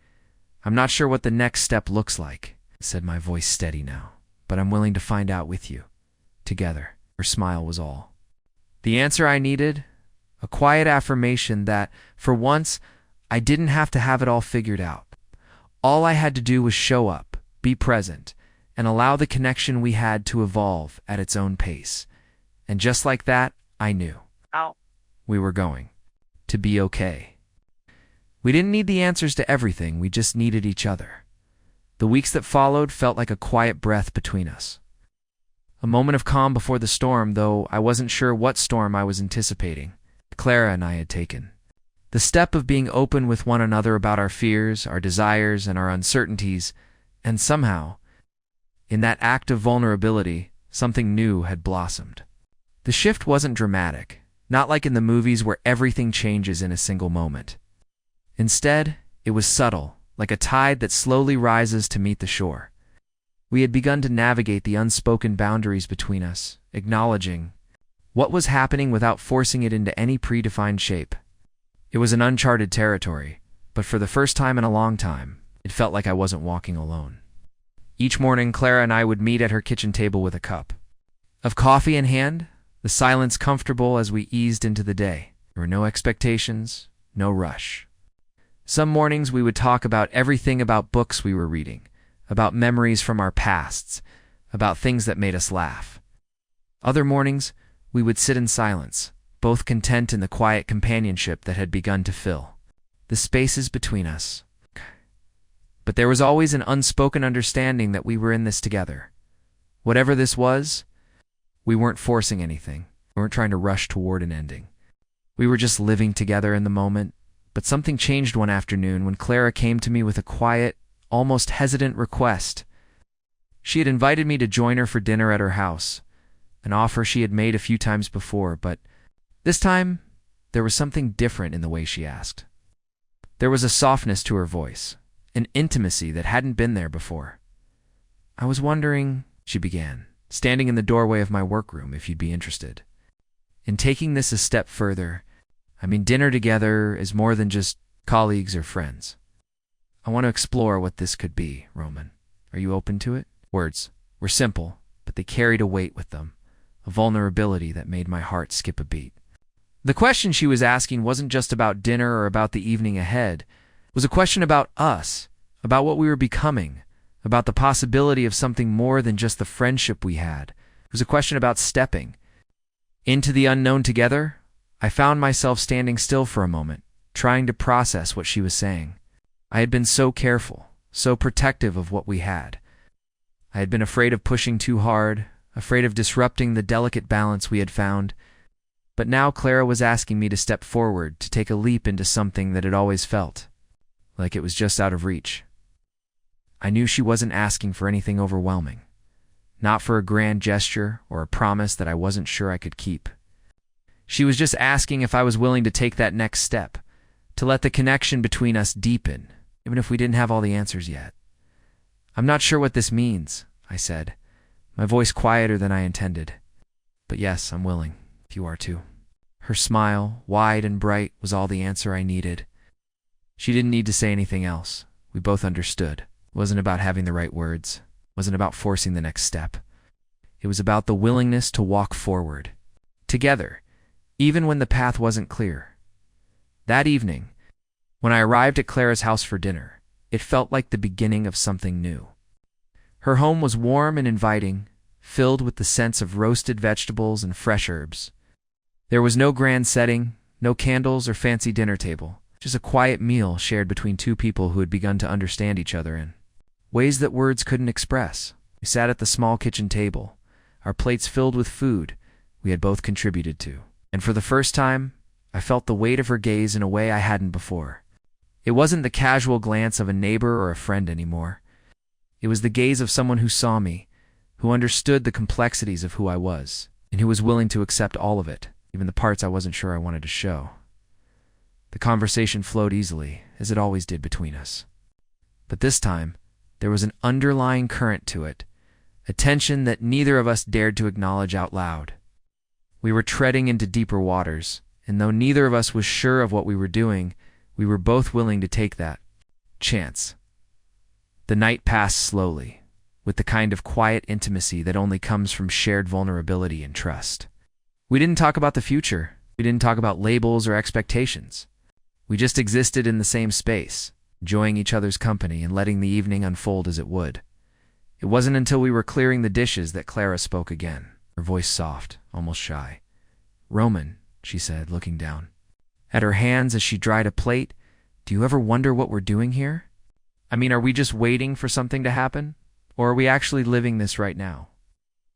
I'm not sure what the next step looks like, said, my voice steady now. But I'm willing to find out with you. Together. Her smile was all. The answer I needed? A quiet affirmation that, for once, I didn't have to have it all figured out. All I had to do was show up, be present, and allow the connection we had to evolve at its own pace. And just like that, I knew. We were going to be okay. We didn't need the answers to everything, we just needed each other. The weeks that followed felt like a quiet breath between us. A moment of calm before the storm, though I wasn't sure what storm I was anticipating. Clara and I had taken. The step of being open with one another about our fears, our desires, and our uncertainties, and somehow, in that act of vulnerability, something new had blossomed. The shift wasn't dramatic, not like in the movies where everything changes in a single moment. Instead, it was subtle, like a tide that slowly rises to meet the shore. We had begun to navigate the unspoken boundaries between us, acknowledging what was happening without forcing it into any predefined shape. It was an uncharted territory, but for the first time in a long time, it felt like I wasn't walking alone. Each morning, Clara and I would meet at her kitchen table with a cup of coffee in hand, the silence comfortable as we eased into the day. There were no expectations, no rush. Some mornings we would talk about everything, about books we were reading, about memories from our pasts, about things that made us laugh. Other mornings, we would sit in silence, both content in the quiet companionship that had begun to fill the spaces between us. But there was always an unspoken understanding that we were in this together. Whatever this was, we weren't forcing anything. We weren't trying to rush toward an ending. We were just living together in the moment. But something changed one afternoon when Clara came to me with a quiet, almost hesitant request. She had invited me to join her for dinner at her house, an offer she had made a few times before, but this time there was something different in the way she asked. There was a softness to her voice, an intimacy that hadn't been there before. I was wondering, she began, standing in the doorway of my workroom, if you'd be interested in taking this a step further. I mean, dinner together is more than just colleagues or friends. I want to explore what this could be, Roman. Are you open to it? Words were simple, but they carried a weight with them, a vulnerability that made my heart skip a beat. The question she was asking wasn't just about dinner or about the evening ahead. It was a question about us, about what we were becoming, about the possibility of something more than just the friendship we had. It was a question about stepping into the unknown together. I found myself standing still for a moment, trying to process what she was saying. I had been so careful, so protective of what we had. I had been afraid of pushing too hard, afraid of disrupting the delicate balance we had found. But now Clara was asking me to step forward, to take a leap into something that had always felt like it was just out of reach. I knew she wasn't asking for anything overwhelming, not for a grand gesture or a promise that I wasn't sure I could keep. She was just asking if I was willing to take that next step, to let the connection between us deepen, even if we didn't have all the answers yet. I'm not sure what this means, I said, my voice quieter than I intended. But yes, I'm willing, if you are too. Her smile, wide and bright, was all the answer I needed. She didn't need to say anything else. We both understood. It wasn't about having the right words. It wasn't about forcing the next step. It was about the willingness to walk forward, together, even when the path wasn't clear. That evening, when I arrived at Clara's house for dinner, it felt like the beginning of something new. Her home was warm and inviting, filled with the sense of roasted vegetables and fresh herbs. There was no grand setting, no candles or fancy dinner table, just a quiet meal shared between two people who had begun to understand each other in ways that words couldn't express. We sat at the small kitchen table, our plates filled with food we had both contributed to. And for the first time, I felt the weight of her gaze in a way I hadn't before. It wasn't the casual glance of a neighbor or a friend anymore. It was the gaze of someone who saw me, who understood the complexities of who I was, and who was willing to accept all of it, even the parts I wasn't sure I wanted to show. The conversation flowed easily, as it always did between us. But this time, there was an underlying current to it, a tension that neither of us dared to acknowledge out loud. We were treading into deeper waters, and though neither of us was sure of what we were doing, we were both willing to take that chance. The night passed slowly. with the kind of quiet intimacy that only comes from shared vulnerability and trust. We didn't talk about the future. We didn't talk about labels or expectations. We just existed in the same space, enjoying each other's company and letting the evening unfold as it would. It wasn't until we were clearing the dishes that Clara spoke again, her voice soft, almost shy. "Roman," she said, looking down at her hands as she dried a plate, "do you ever wonder what we're doing here? I mean, are we just waiting for something to happen? Or are we actually living this right now?"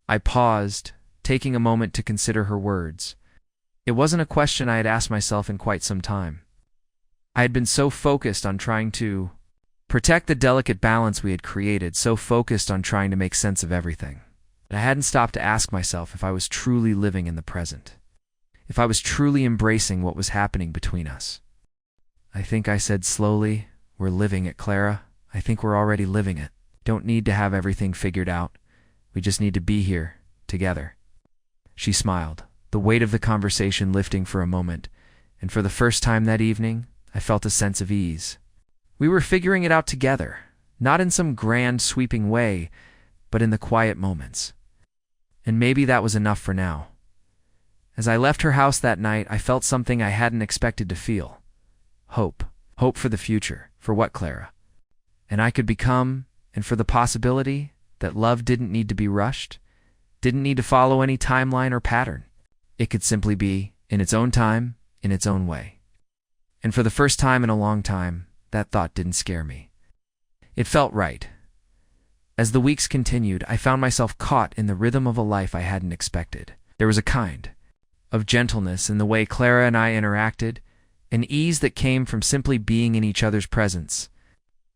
I paused, taking a moment to consider her words. It wasn't a question I had asked myself in quite some time. I had been so focused on trying to protect the delicate balance we had created, so focused on trying to make sense of everything, that I hadn't stopped to ask myself if I was truly living in the present, if I was truly embracing what was happening between us. "I think," I said slowly, "we're living it, Clara. I think we're already living it. Don't need to have everything figured out. We just need to be here, together." She smiled, the weight of the conversation lifting for a moment, and for the first time that evening, I felt a sense of ease. We were figuring it out together, not in some grand, sweeping way, but in the quiet moments. And maybe that was enough for now. As I left her house that night, I felt something I hadn't expected to feel. Hope. Hope for the future. For what, Clara? And I could become, and for the possibility that love didn't need to be rushed, didn't need to follow any timeline or pattern. It could simply be, in its own time, in its own way. And for the first time in a long time, that thought didn't scare me. It felt right. As the weeks continued, I found myself caught in the rhythm of a life I hadn't expected. There was a kind of gentleness in the way Clara and I interacted, an ease that came from simply being in each other's presence.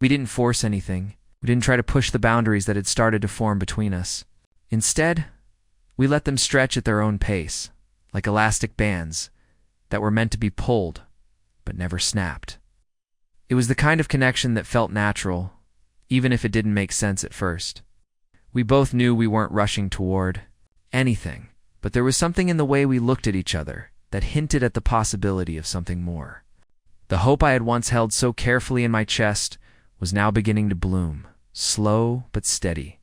We didn't force anything. We didn't try to push the boundaries that had started to form between us. Instead, we let them stretch at their own pace, like elastic bands that were meant to be pulled, but never snapped. It was the kind of connection that felt natural, even if it didn't make sense at first. We both knew we weren't rushing toward anything, but there was something in the way we looked at each other that hinted at the possibility of something more. The hope I had once held so carefully in my chest was now beginning to bloom, slow but steady,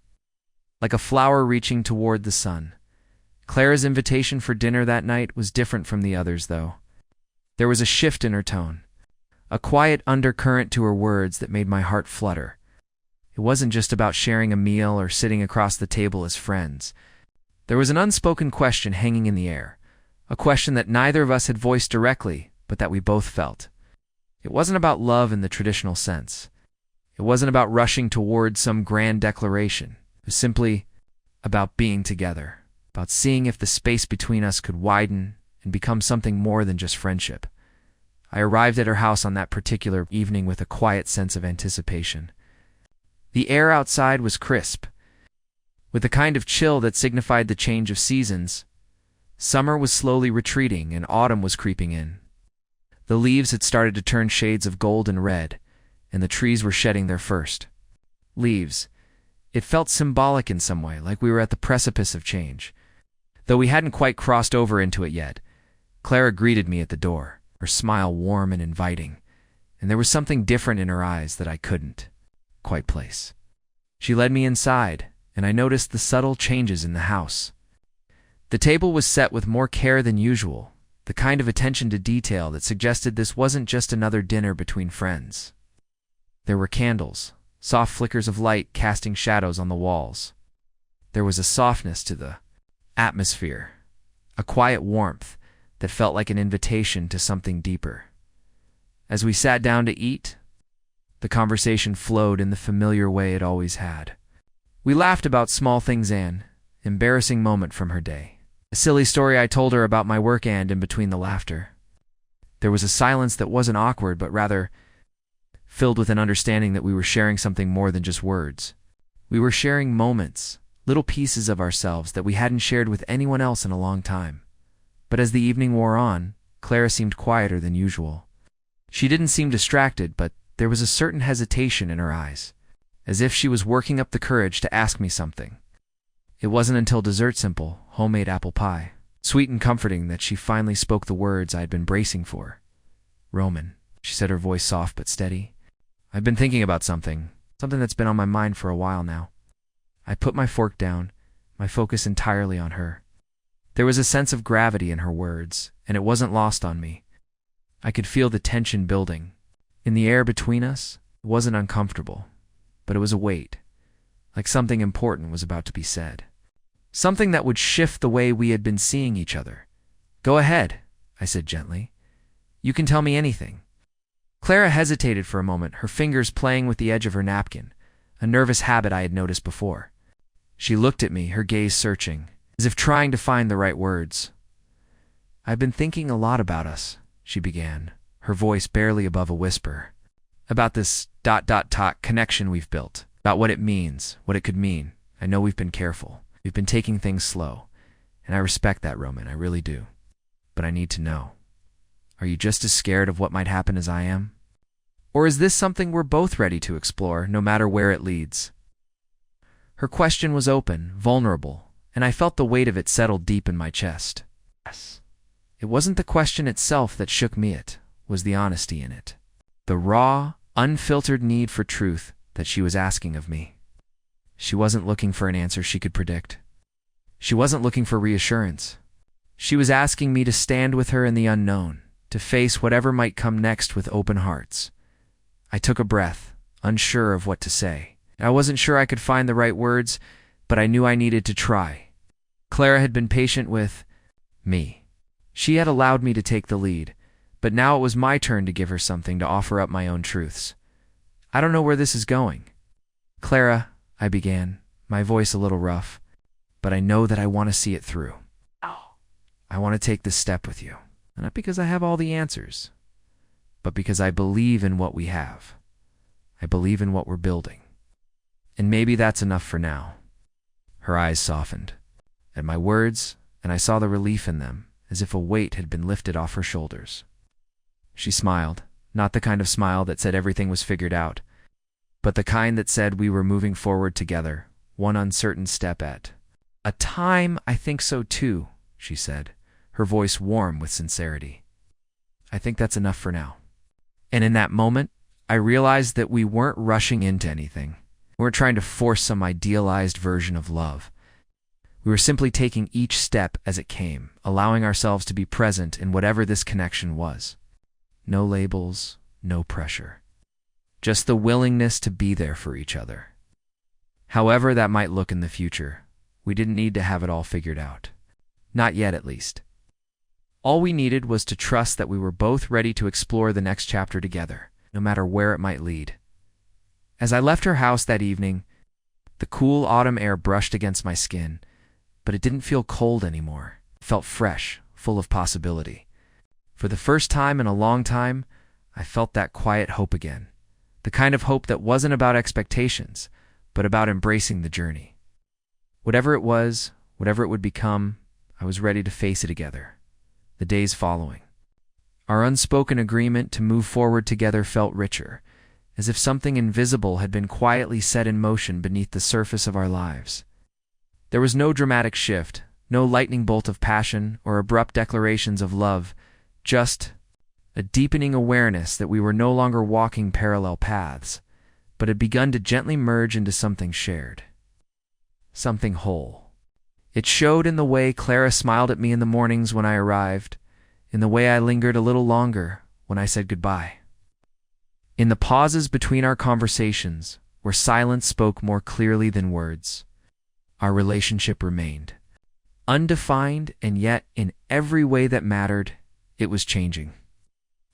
like a flower reaching toward the sun. Clara's invitation for dinner that night was different from the others, though. There was a shift in her tone, a quiet undercurrent to her words that made my heart flutter. It wasn't just about sharing a meal or sitting across the table as friends. There was an unspoken question hanging in the air, a question that neither of us had voiced directly, but that we both felt. It wasn't about love in the traditional sense. It wasn't about rushing toward some grand declaration. It was simply about being together, about seeing if the space between us could widen and become something more than just friendship. I arrived at her house on that particular evening with a quiet sense of anticipation. The air outside was crisp, with the kind of chill that signified the change of seasons. Summer was slowly retreating and autumn was creeping in. The leaves had started to turn shades of gold and red, and the trees were shedding their first leaves. It felt symbolic in some way, like we were at the precipice of change. Though we hadn't quite crossed over into it yet, Clara greeted me at the door, her smile warm and inviting, and there was something different in her eyes that I couldn't quite place. She led me inside, and I noticed the subtle changes in the house. The table was set with more care than usual, the kind of attention to detail that suggested this wasn't just another dinner between friends. There were candles, soft flickers of light casting shadows on the walls. There was a softness to the atmosphere, a quiet warmth that felt like an invitation to something deeper. As we sat down to eat, the conversation flowed in the familiar way it always had. We laughed about small things, an embarrassing moment from her day, a silly story I told her about my work, and in between the laughter, there was a silence that wasn't awkward but rather filled with an understanding that we were sharing something more than just words. We were sharing moments, little pieces of ourselves that we hadn't shared with anyone else in a long time. But as the evening wore on, Clara seemed quieter than usual. She didn't seem distracted, but there was a certain hesitation in her eyes, as if she was working up the courage to ask me something. It wasn't until dessert, simple, homemade apple pie, sweet and comforting, that she finally spoke the words I had been bracing for. "Roman," she said, her voice soft but steady, "I've been thinking about something that's been on my mind for a while now. I put my fork down, my focus entirely on her. There was a sense of gravity in her words, and it wasn't lost on me. I could feel the tension building. In the air between us, it wasn't uncomfortable, but it was a weight, like something important was about to be said. Something that would shift the way we had been seeing each other. "Go ahead," I said gently. "You can tell me anything." Clara hesitated for a moment, her fingers playing with the edge of her napkin, a nervous habit I had noticed before. She looked at me, her gaze searching, as if trying to find the right words. "I've been thinking a lot about us," she began, her voice barely above a whisper. "About this ... connection we've built. About what it means, what it could mean. I know we've been careful. We've been taking things slow. And I respect that, Roman, I really do. But I need to know. Are you just as scared of what might happen as I am? Or is this something we're both ready to explore, no matter where it leads?" Her question was open, vulnerable, and I felt the weight of it settle deep in my chest. Yes. It wasn't the question itself that shook me, it was the honesty in it. The raw, unfiltered need for truth that she was asking of me. She wasn't looking for an answer she could predict. She wasn't looking for reassurance. She was asking me to stand with her in the unknown, to face whatever might come next with open hearts. I took a breath, unsure of what to say. I wasn't sure I could find the right words, but I knew I needed to try. Clara had been patient with me. She had allowed me to take the lead, but now it was my turn to give her something, to offer up my own truths. "I don't know where this is going." "Clara," I began, my voice a little rough, "but I know that I want to see it through. I want to take this step with you, not because I have all the answers, but because I believe in what we have. I believe in what we're building. And maybe that's enough for now." Her eyes softened at my words, and I saw the relief in them, as if a weight had been lifted off her shoulders. She smiled, not the kind of smile that said everything was figured out, but the kind that said we were moving forward together, one uncertain step at a time. "I think so too," she said, her voice warm with sincerity. "I think that's enough for now." And in that moment, I realized that we weren't rushing into anything. We weren't trying to force some idealized version of love. We were simply taking each step as it came, allowing ourselves to be present in whatever this connection was. No labels, no pressure. Just the willingness to be there for each other. However that might look in the future, we didn't need to have it all figured out. Not yet, at least. All we needed was to trust that we were both ready to explore the next chapter together, no matter where it might lead. As I left her house that evening, the cool autumn air brushed against my skin, but it didn't feel cold anymore. It felt fresh, full of possibility. For the first time in a long time, I felt that quiet hope again. The kind of hope that wasn't about expectations, but about embracing the journey. Whatever it was, whatever it would become, I was ready to face it together. The days following. Our unspoken agreement to move forward together felt richer, as if something invisible had been quietly set in motion beneath the surface of our lives. There was no dramatic shift, no lightning bolt of passion or abrupt declarations of love, just a deepening awareness that we were no longer walking parallel paths, but had begun to gently merge into something shared. Something whole. It showed in the way Clara smiled at me in the mornings when I arrived, in the way I lingered a little longer when I said goodbye. In the pauses between our conversations, where silence spoke more clearly than words, our relationship remained. Undefined, and yet in every way that mattered, it was changing.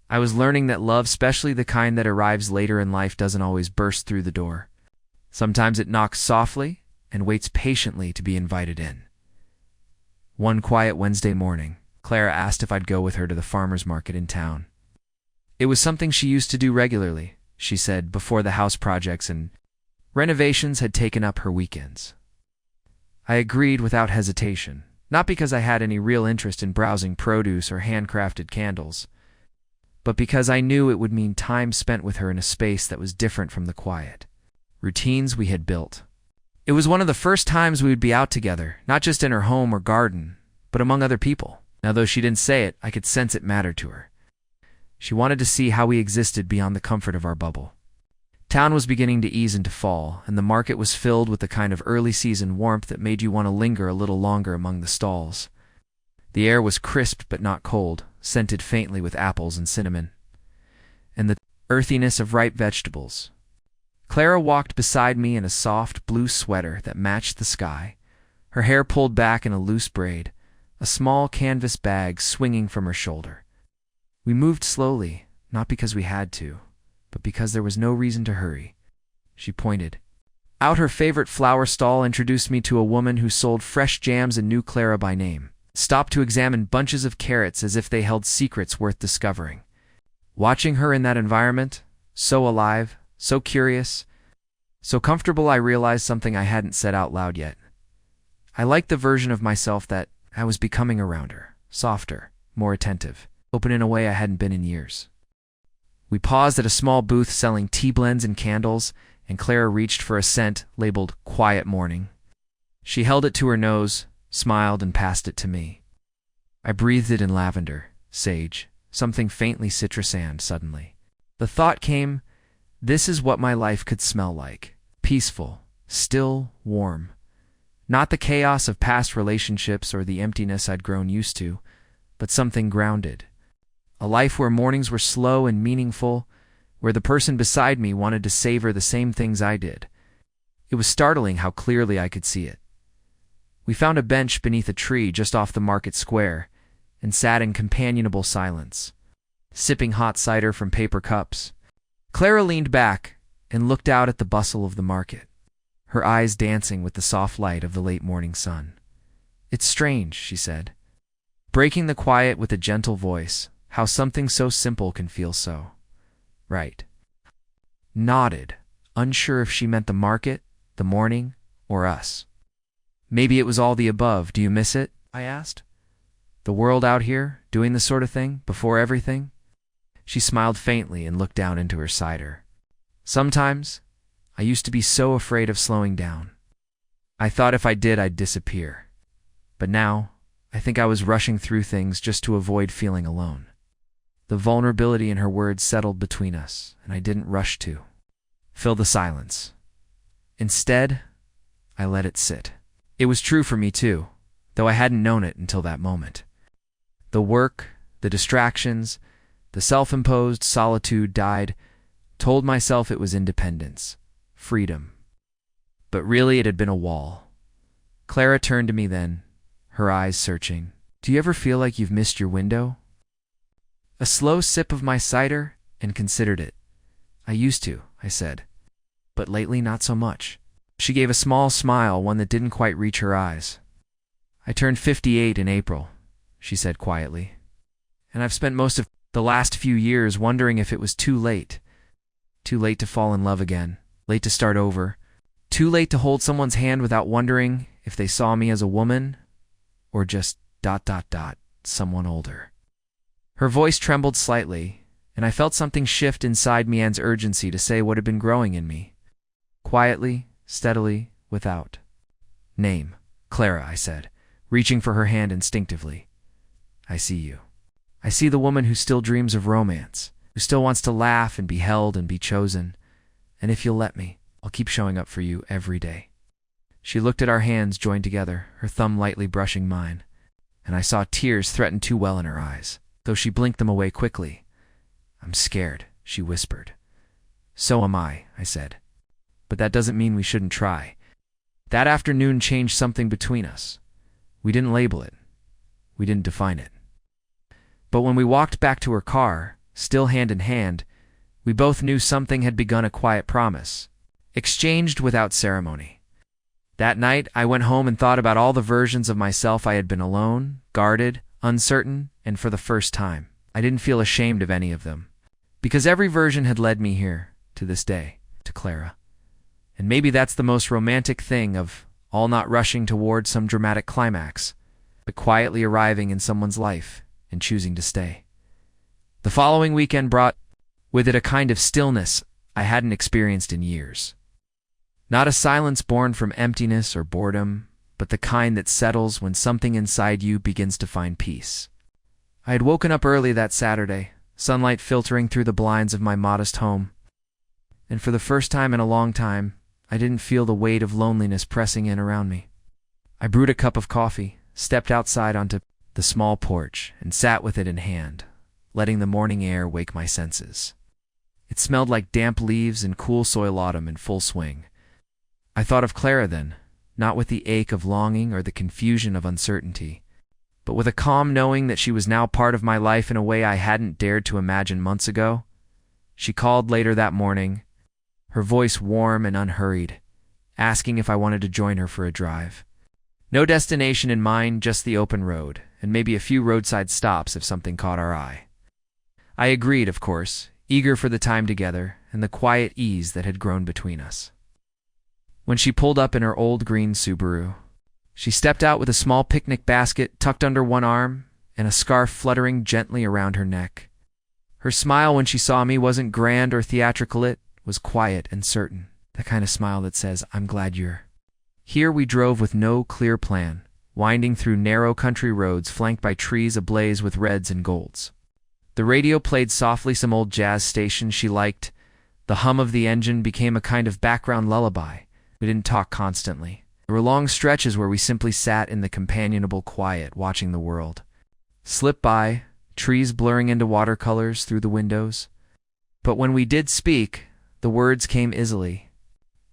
I was learning that love, especially the kind that arrives later in life, doesn't always burst through the door. Sometimes it knocks softly and waits patiently to be invited in. One quiet Wednesday morning, Clara asked if I'd go with her to the farmer's market in town. It was something she used to do regularly, she said, before the house projects and renovations had taken up her weekends. I agreed without hesitation, not because I had any real interest in browsing produce or handcrafted candles, but because I knew it would mean time spent with her in a space that was different from the quiet, routines we had built. It was one of the first times we would be out together, not just in her home or garden, but among other people. Now, though she didn't say it, I could sense it mattered to her. She wanted to see how we existed beyond the comfort of our bubble. Town was beginning to ease into fall, and the market was filled with the kind of early-season warmth that made you want to linger a little longer among the stalls. The air was crisp but not cold, scented faintly with apples and cinnamon, and the earthiness of ripe vegetables. Clara walked beside me in a soft blue sweater that matched the sky, her hair pulled back in a loose braid, a small canvas bag swinging from her shoulder. We moved slowly, not because we had to, but because there was no reason to hurry. She pointed out her favorite flower stall, introduced me to a woman who sold fresh jams and knew Clara by name, stopped to examine bunches of carrots as if they held secrets worth discovering. Watching her in that environment, so alive, so curious, so comfortable, I realized something I hadn't said out loud yet. I liked the version of myself that I was becoming around her, softer, more attentive, open in a way I hadn't been in years. We paused at a small booth selling tea blends and candles, and Clara reached for a scent labeled Quiet Morning. She held it to her nose, smiled, and passed it to me. I breathed it in lavender, sage, something faintly citrusant suddenly. The thought came, this is what my life could smell like. Peaceful, still, warm. Not the chaos of past relationships or the emptiness I'd grown used to, but something grounded. A life where mornings were slow and meaningful, where the person beside me wanted to savor the same things I did. It was startling how clearly I could see it. We found a bench beneath a tree just off the market square and sat in companionable silence, sipping hot cider from paper cups. Clara leaned back and looked out at the bustle of the market, her eyes dancing with the soft light of the late morning sun. "It's strange," she said, breaking the quiet with a gentle voice, "how something so simple can feel so right." Nodded, unsure if she meant the market, the morning, or us. "Maybe it was all the above. Do you miss it?" I asked. "The world out here, doing this sort of thing, before everything?" She smiled faintly and looked down into her cider. "Sometimes. I used to be so afraid of slowing down. I thought if I did, I'd disappear. But now, I think I was rushing through things just to avoid feeling alone." The vulnerability in her words settled between us, and I didn't rush to fill the silence. Instead, I let it sit. It was true for me too, though I hadn't known it until that moment. The work, the distractions, the self-imposed solitude told myself it was independence, freedom. But really it had been a wall. Clara turned to me then, her eyes searching. "Do you ever feel like you've missed your window?" A slow sip of my cider, and considered it. "I used to," I said, "but lately not so much." She gave a small smile, one that didn't quite reach her eyes. "I turned 58 in April," she said quietly, "and I've spent most of the last few years wondering if it was too late. Too late to fall in love again, late to start over, too late to hold someone's hand without wondering if they saw me as a woman, or just ... someone older." Her voice trembled slightly, and I felt something shift inside me, Anne's urgency to say what had been growing in me. Quietly, steadily, without name. "Clara," I said, reaching for her hand instinctively. "I see you. I see the woman who still dreams of romance, who still wants to laugh and be held and be chosen. And if you'll let me, I'll keep showing up for you every day." She looked at our hands joined together, her thumb lightly brushing mine, and I saw tears threaten too well in her eyes, though she blinked them away quickly. "I'm scared," she whispered. "So am I," I said. "But that doesn't mean we shouldn't try." That afternoon changed something between us. We didn't label it. We didn't define it. But when we walked back to her car, still hand in hand, we both knew something had begun, a quiet promise, exchanged without ceremony. That night, I went home and thought about all the versions of myself I had been: alone, guarded, uncertain, and for the first time, I didn't feel ashamed of any of them. Because every version had led me here, to this day, to Clara. And maybe that's the most romantic thing of all, not rushing toward some dramatic climax, but quietly arriving in someone's life and choosing to stay. The following weekend brought with it a kind of stillness I hadn't experienced in years. Not a silence born from emptiness or boredom, but the kind that settles when something inside you begins to find peace. I had woken up early that Saturday, sunlight filtering through the blinds of my modest home, and for the first time in a long time, I didn't feel the weight of loneliness pressing in around me. I brewed a cup of coffee, stepped outside onto the small porch, and sat with it in hand, letting the morning air wake my senses. It smelled like damp leaves and cool soil autumn in full swing. I thought of Clara then, not with the ache of longing or the confusion of uncertainty, but with a calm knowing that she was now part of my life in a way I hadn't dared to imagine months ago. She called later that morning, her voice warm and unhurried, asking if I wanted to join her for a drive. No destination in mind, just the open road, and maybe a few roadside stops if something caught our eye. I agreed, of course, eager for the time together and the quiet ease that had grown between us. When she pulled up in her old green Subaru, she stepped out with a small picnic basket tucked under one arm and a scarf fluttering gently around her neck. Her smile when she saw me wasn't grand or theatrical, it was quiet and certain, the kind of smile that says, "I'm glad you're." Here we drove with no clear plan, winding through narrow country roads flanked by trees ablaze with reds and golds. The radio played softly some old jazz station she liked. The hum of the engine became a kind of background lullaby. We didn't talk constantly. There were long stretches where we simply sat in the companionable quiet, watching the world slip by, trees blurring into watercolors through the windows. But when we did speak, the words came easily.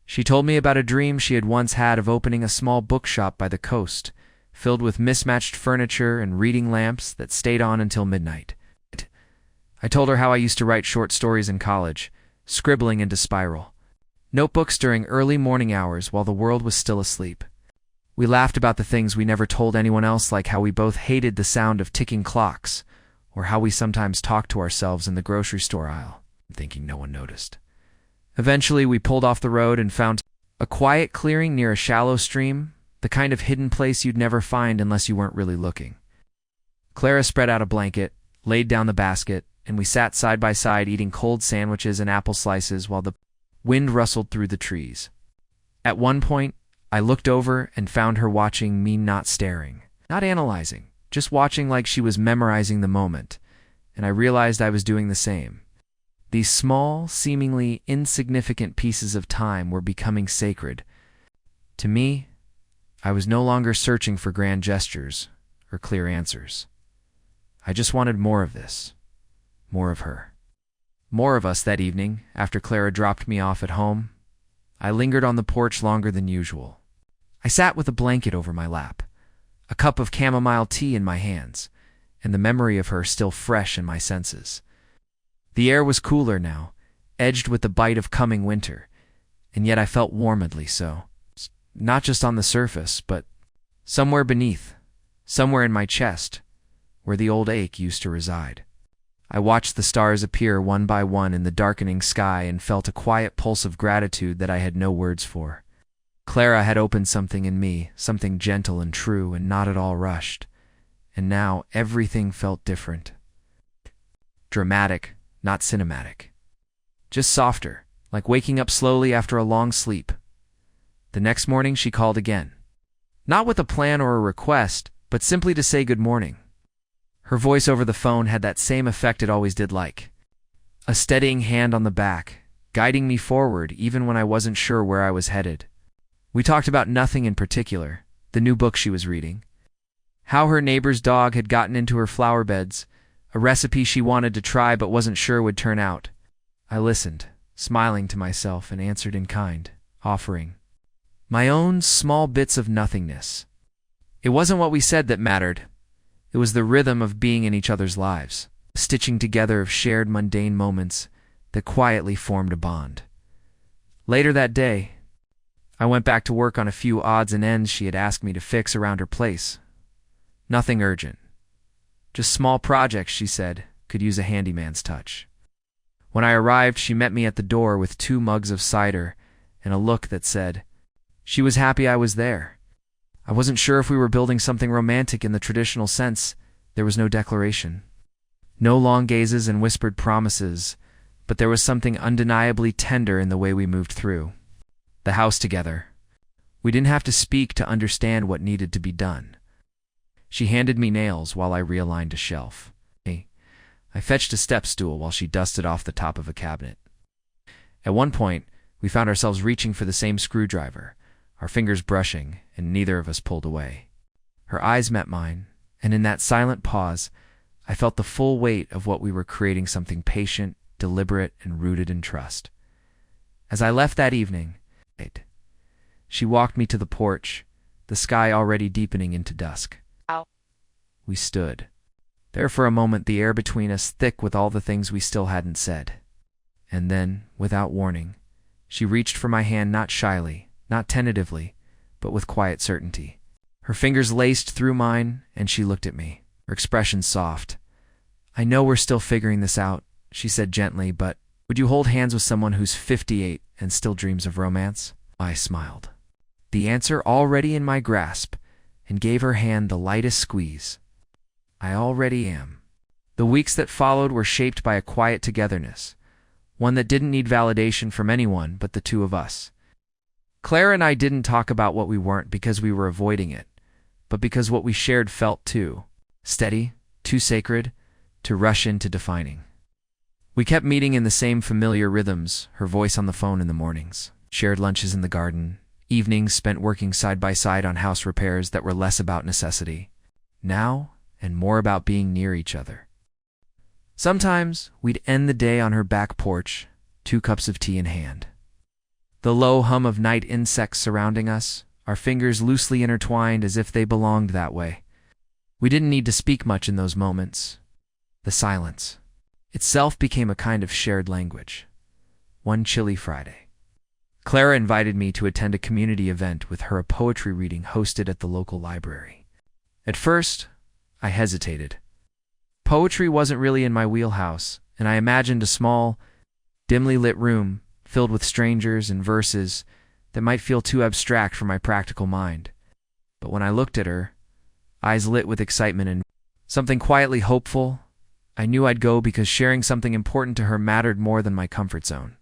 She told me about a dream she had once had of opening a small bookshop by the coast, filled with mismatched furniture and reading lamps that stayed on until midnight. I told her how I used to write short stories in college, scribbling into spiral notebooks during early morning hours while the world was still asleep. We laughed about the things we never told anyone else, like how we both hated the sound of ticking clocks, or how we sometimes talked to ourselves in the grocery store aisle, thinking no one noticed. Eventually, we pulled off the road and found a quiet clearing near a shallow stream, the kind of hidden place you'd never find unless you weren't really looking. Clara spread out a blanket, laid down the basket, and we sat side by side eating cold sandwiches and apple slices while the wind rustled through the trees. At one point, I looked over and found her watching me, not staring, not analyzing, just watching like she was memorizing the moment, and I realized I was doing the same. These small, seemingly insignificant pieces of time were becoming sacred. To me, I was no longer searching for grand gestures or clear answers. I just wanted more of this, more of her. More of us that evening, after Clara dropped me off at home. I lingered on the porch longer than usual. I sat with a blanket over my lap, a cup of chamomile tea in my hands, and the memory of her still fresh in my senses. The air was cooler now, edged with the bite of coming winter, and yet I felt warmedly so. Not just on the surface, but somewhere beneath, somewhere in my chest, where the old ache used to reside. I watched the stars appear one by one in the darkening sky and felt a quiet pulse of gratitude that I had no words for. Clara had opened something in me, something gentle and true and not at all rushed, and now everything felt different. Dramatic, not cinematic. Just softer, like waking up slowly after a long sleep. The next morning she called again. Not with a plan or a request, but simply to say good morning. Her voice over the phone had that same effect it always did, like a steadying hand on the back, guiding me forward even when I wasn't sure where I was headed. We talked about nothing in particular, the new book she was reading, how her neighbor's dog had gotten into her flower beds, a recipe she wanted to try but wasn't sure would turn out. I listened, smiling to myself, and answered in kind, offering my own small bits of nothingness. It wasn't what we said that mattered. It was the rhythm of being in each other's lives, a stitching together of shared mundane moments that quietly formed a bond. Later that day, I went back to work on a few odds and ends she had asked me to fix around her place. Nothing urgent. Just small projects, she said, could use a handyman's touch. When I arrived, she met me at the door with 2 mugs of cider and a look that said she was happy I was there. I wasn't sure if we were building something romantic in the traditional sense. There was no declaration, no long gazes and whispered promises, but there was something undeniably tender in the way we moved through the house together. We didn't have to speak to understand what needed to be done. She handed me nails while I realigned a shelf. I fetched a step stool while she dusted off the top of a cabinet. At one point, we found ourselves reaching for the same screwdriver, our fingers brushing, and neither of us pulled away. Her eyes met mine, and in that silent pause, I felt the full weight of what we were creating, something patient, deliberate, and rooted in trust. As I left that evening, she walked me to the porch, the sky already deepening into dusk. Ow. We stood. There for a moment, the air between us thick with all the things we still hadn't said. And then, without warning, she reached for my hand, not shyly, not tentatively, but with quiet certainty. Her fingers laced through mine, and she looked at me, her expression soft. "I know we're still figuring this out," she said gently, "but would you hold hands with someone who's 58 and still dreams of romance?" I smiled, the answer already in my grasp, and gave her hand the lightest squeeze. "I already am." The weeks that followed were shaped by a quiet togetherness, one that didn't need validation from anyone but the two of us. Clara and I didn't talk about what we weren't because we were avoiding it, but because what we shared felt too steady, too sacred, to rush into defining. We kept meeting in the same familiar rhythms, her voice on the phone in the mornings, shared lunches in the garden, evenings spent working side by side on house repairs that were less about necessity, now, and more about being near each other. Sometimes we'd end the day on her back porch, 2 cups of tea in hand. The low hum of night insects surrounding us, our fingers loosely intertwined as if they belonged that way. We didn't need to speak much in those moments. The silence itself became a kind of shared language. One chilly Friday, Clara invited me to attend a community event with her, a poetry reading hosted at the local library. At first, I hesitated. Poetry wasn't really in my wheelhouse, and I imagined a small, dimly lit room filled with strangers and verses that might feel too abstract for my practical mind. But when I looked at her, eyes lit with excitement and something quietly hopeful, I knew I'd go because sharing something important to her mattered more than my comfort zone.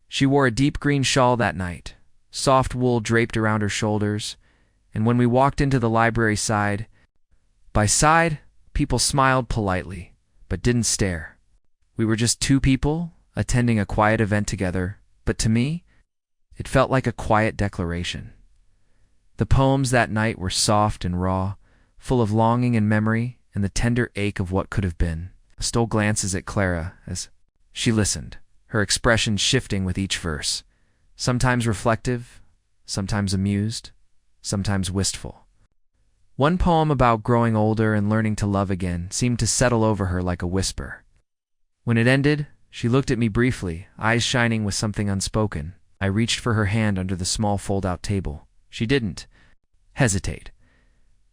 She wore a deep green shawl that night, soft wool draped around her shoulders, and when we walked into the library side by side, people smiled politely, but didn't stare. We were just 2 people attending a quiet event together, but to me, it felt like a quiet declaration. The poems that night were soft and raw, full of longing and memory and the tender ache of what could have been. I stole glances at Clara as she listened, her expression shifting with each verse, sometimes reflective, sometimes amused, sometimes wistful. One poem about growing older and learning to love again seemed to settle over her like a whisper. When it ended, she looked at me briefly, eyes shining with something unspoken. I reached for her hand under the small fold-out table. She didn't hesitate.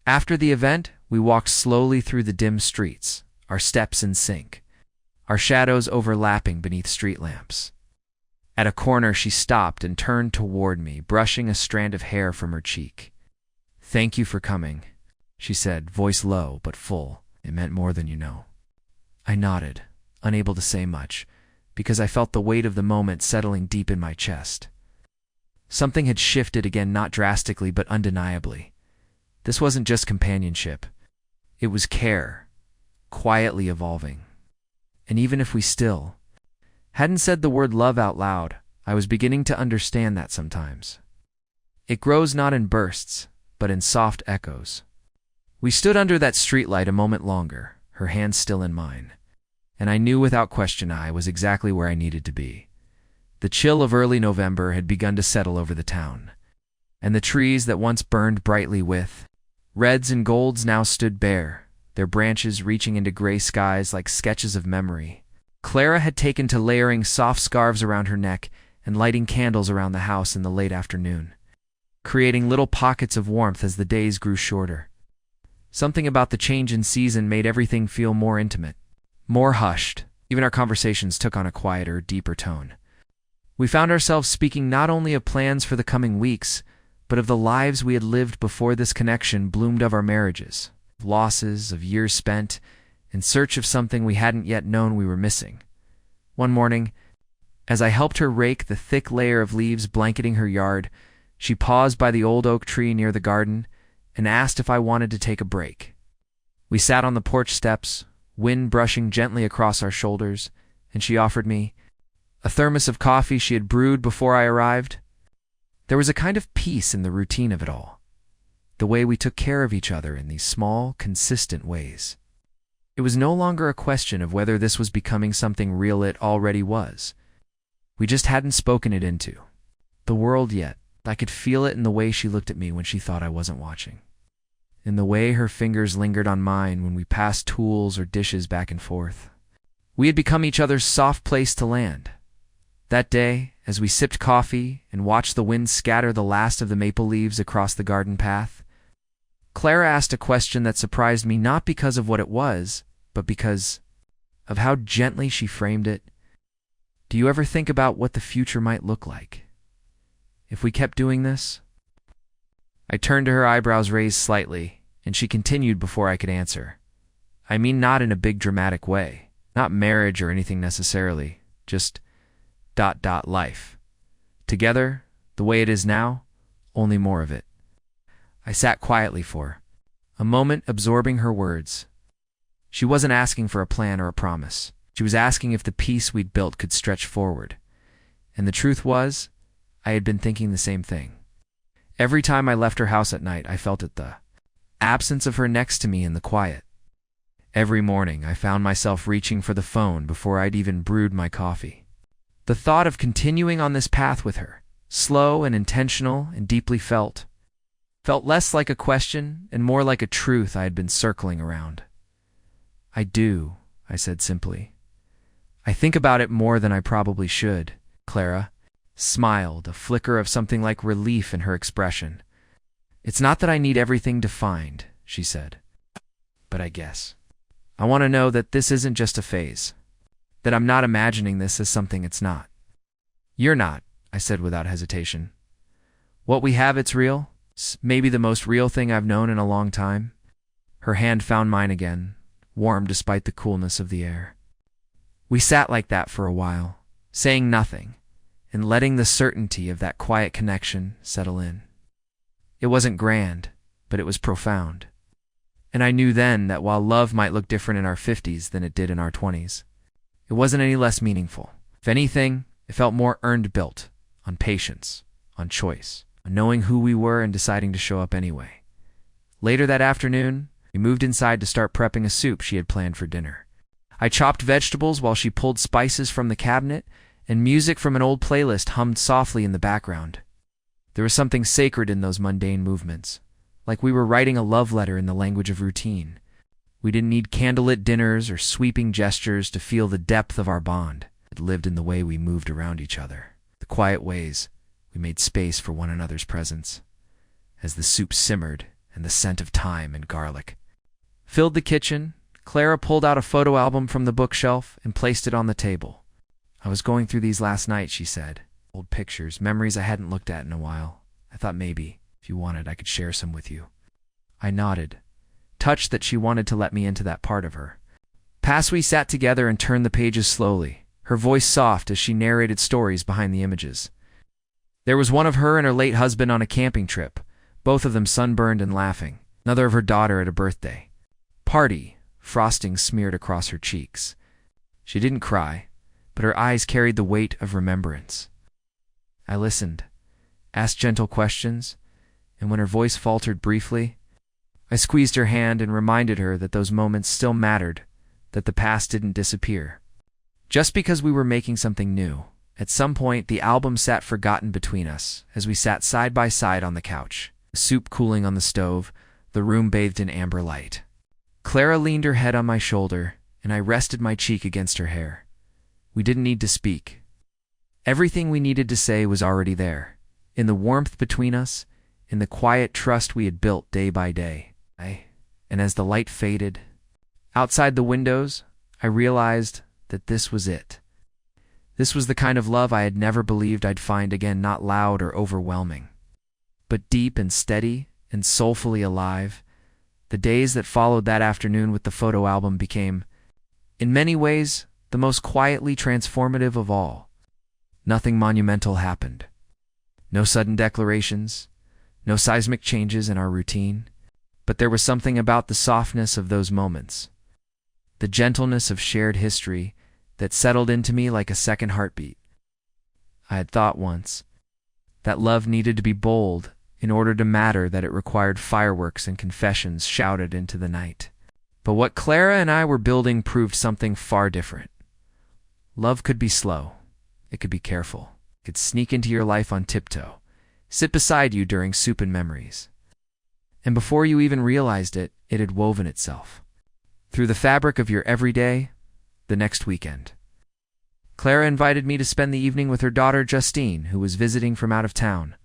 After the event, we walked slowly through the dim streets, our steps in sync, our shadows overlapping beneath street lamps. At a corner, she stopped and turned toward me, brushing a strand of hair from her cheek. "Thank you for coming," she said, voice low but full. "It meant more than you know." I nodded, unable to say much, because I felt the weight of the moment settling deep in my chest. Something had shifted again, not drastically but undeniably. This wasn't just companionship. It was care, quietly evolving. And even if we still hadn't said the word love out loud, I was beginning to understand that sometimes it grows not in bursts, but in soft echoes. We stood under that streetlight a moment longer, her hand still in mine, and I knew without question I was exactly where I needed to be. The chill of early November had begun to settle over the town, and the trees that once burned brightly with reds and golds now stood bare, their branches reaching into gray skies like sketches of memory. Clara had taken to layering soft scarves around her neck and lighting candles around the house in the late afternoon, creating little pockets of warmth as the days grew shorter. Something about the change in season made everything feel more intimate, more hushed. Even our conversations took on a quieter, deeper tone. We found ourselves speaking not only of plans for the coming weeks, but of the lives we had lived before this connection bloomed, of our marriages, of losses, of years spent in search of something we hadn't yet known we were missing. One morning, as I helped her rake the thick layer of leaves blanketing her yard, she paused by the old oak tree near the garden and asked if I wanted to take a break. We sat on the porch steps, wind brushing gently across our shoulders, and she offered me a thermos of coffee she had brewed before I arrived. There was a kind of peace in the routine of it all, the way we took care of each other in these small, consistent ways. It was no longer a question of whether this was becoming something real. It already was. We just hadn't spoken it into the world yet. I could feel it in the way she looked at me when she thought I wasn't watching, in the way her fingers lingered on mine when we passed tools or dishes back and forth. We had become each other's soft place to land. That day, as we sipped coffee and watched the wind scatter the last of the maple leaves across the garden path, Clara asked a question that surprised me, not because of what it was, but because of how gently she framed it. Do you ever think about what the future might look like if we kept doing this? I turned to her, eyebrows raised slightly, and she continued before I could answer. I mean, not in a big dramatic way, not marriage or anything necessarily, just ... life. Together, the way it is now, only more of it. I sat quietly for a moment, absorbing her words. She wasn't asking for a plan or a promise. She was asking if the peace we'd built could stretch forward. And the truth was, I had been thinking the same thing. Every time I left her house at night, I felt it, the absence of her next to me in the quiet. Every morning, I found myself reaching for the phone before I'd even brewed my coffee. The thought of continuing on this path with her, slow and intentional and deeply felt less like a question and more like a truth I had been circling around. I do, I said simply. I think about it more than I probably should. Clara smiled, a flicker of something like relief in her expression. It's not that I need everything defined, she said. But I guess I want to know that this isn't just a phase, that I'm not imagining this as something it's not. You're not, I said without hesitation. What we have, it's real. It's maybe the most real thing I've known in a long time. Her hand found mine again, warm despite the coolness of the air. We sat like that for a while, saying nothing, and letting the certainty of that quiet connection settle in. It wasn't grand, but it was profound. And I knew then that while love might look different in our 50s than it did in our 20s, it wasn't any less meaningful. If anything, it felt more earned, built on patience, on choice, on knowing who we were and deciding to show up anyway. Later that afternoon, we moved inside to start prepping a soup she had planned for dinner. I chopped vegetables while she pulled spices from the cabinet, and music from an old playlist hummed softly in the background. There was something sacred in those mundane movements, like we were writing a love letter in the language of routine. We didn't need candlelit dinners or sweeping gestures to feel the depth of our bond. It lived in the way we moved around each other, the quiet ways we made space for one another's presence. As the soup simmered and the scent of thyme and garlic filled the kitchen, Clara pulled out a photo album from the bookshelf and placed it on the table. I was going through these last night, she said. Old pictures, memories I hadn't looked at in a while. I thought maybe, if you wanted, I could share some with you. I nodded, touched that she wanted to let me into that part of her. Past we sat together and turned the pages slowly, her voice soft as she narrated stories behind the images. There was one of her and her late husband on a camping trip, both of them sunburned and laughing, another of her daughter at a birthday party, frosting smeared across her cheeks. She didn't cry, but her eyes carried the weight of remembrance. I listened, asked gentle questions, and when her voice faltered briefly, I squeezed her hand and reminded her that those moments still mattered, that the past didn't disappear. Just because we were making something new, at some point the album sat forgotten between us as we sat side by side on the couch, the soup cooling on the stove, the room bathed in amber light. Clara leaned her head on my shoulder, and I rested my cheek against her hair. We didn't need to speak. Everything we needed to say was already there, in the warmth between us, in the quiet trust we had built day by day. And as the light faded, outside the windows, I realized that this was it. This was the kind of love I had never believed I'd find again, not loud or overwhelming, but deep and steady and soulfully alive. The days that followed that afternoon with the photo album became, in many ways, the most quietly transformative of all. Nothing monumental happened. No sudden declarations, no seismic changes in our routine, but there was something about the softness of those moments, the gentleness of shared history that settled into me like a second heartbeat. I had thought once. That love needed to be bold in order to matter, that it required fireworks and confessions shouted into the night. But what Clara and I were building proved something far different. Love could be slow. It could be careful. It could sneak into your life on tiptoe, sit beside you during soup and memories. And before you even realized it, it had woven itself through the fabric of your everyday, the next weekend. Clara invited me to spend the evening with her daughter Justine, who was visiting from out of town.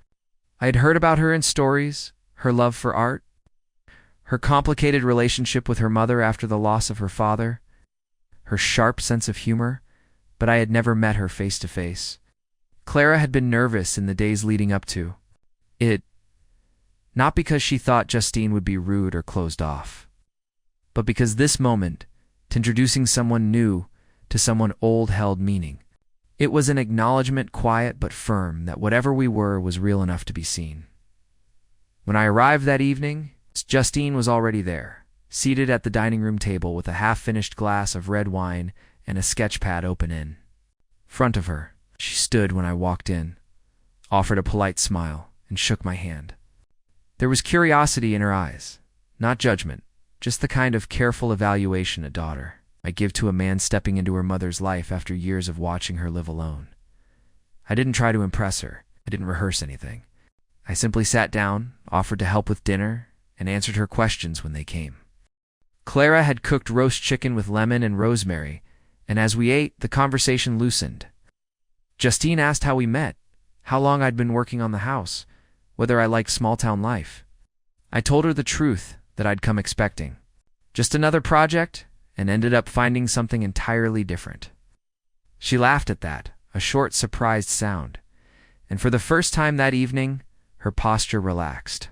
I had heard about her in stories, her love for art, her complicated relationship with her mother after the loss of her father, her sharp sense of humor, but I had never met her face to face. Clara had been nervous in the days leading up to it, not because she thought Justine would be rude or closed off, but because this moment, introducing someone new to someone old, held meaning. It was an acknowledgement, quiet but firm, that whatever we were was real enough to be seen. When I arrived that evening, Justine was already there, seated at the dining room table with a half-finished glass of red wine and a sketch pad open in front of her. She stood when I walked in, offered a polite smile, and shook my hand. There was curiosity in her eyes, not judgment, just the kind of careful evaluation a daughter might give to a man stepping into her mother's life after years of watching her live alone. I didn't try to impress her. I didn't rehearse anything. I simply sat down, offered to help with dinner, and answered her questions when they came. Clara had cooked roast chicken with lemon and rosemary, and as we ate, the conversation loosened. Justine asked how we met, how long I'd been working on the house, whether I liked small-town life. I told her the truth that I'd come expecting. Just another project, and ended up finding something entirely different. She laughed at that, a short, surprised sound, and for the first time that evening, her posture relaxed.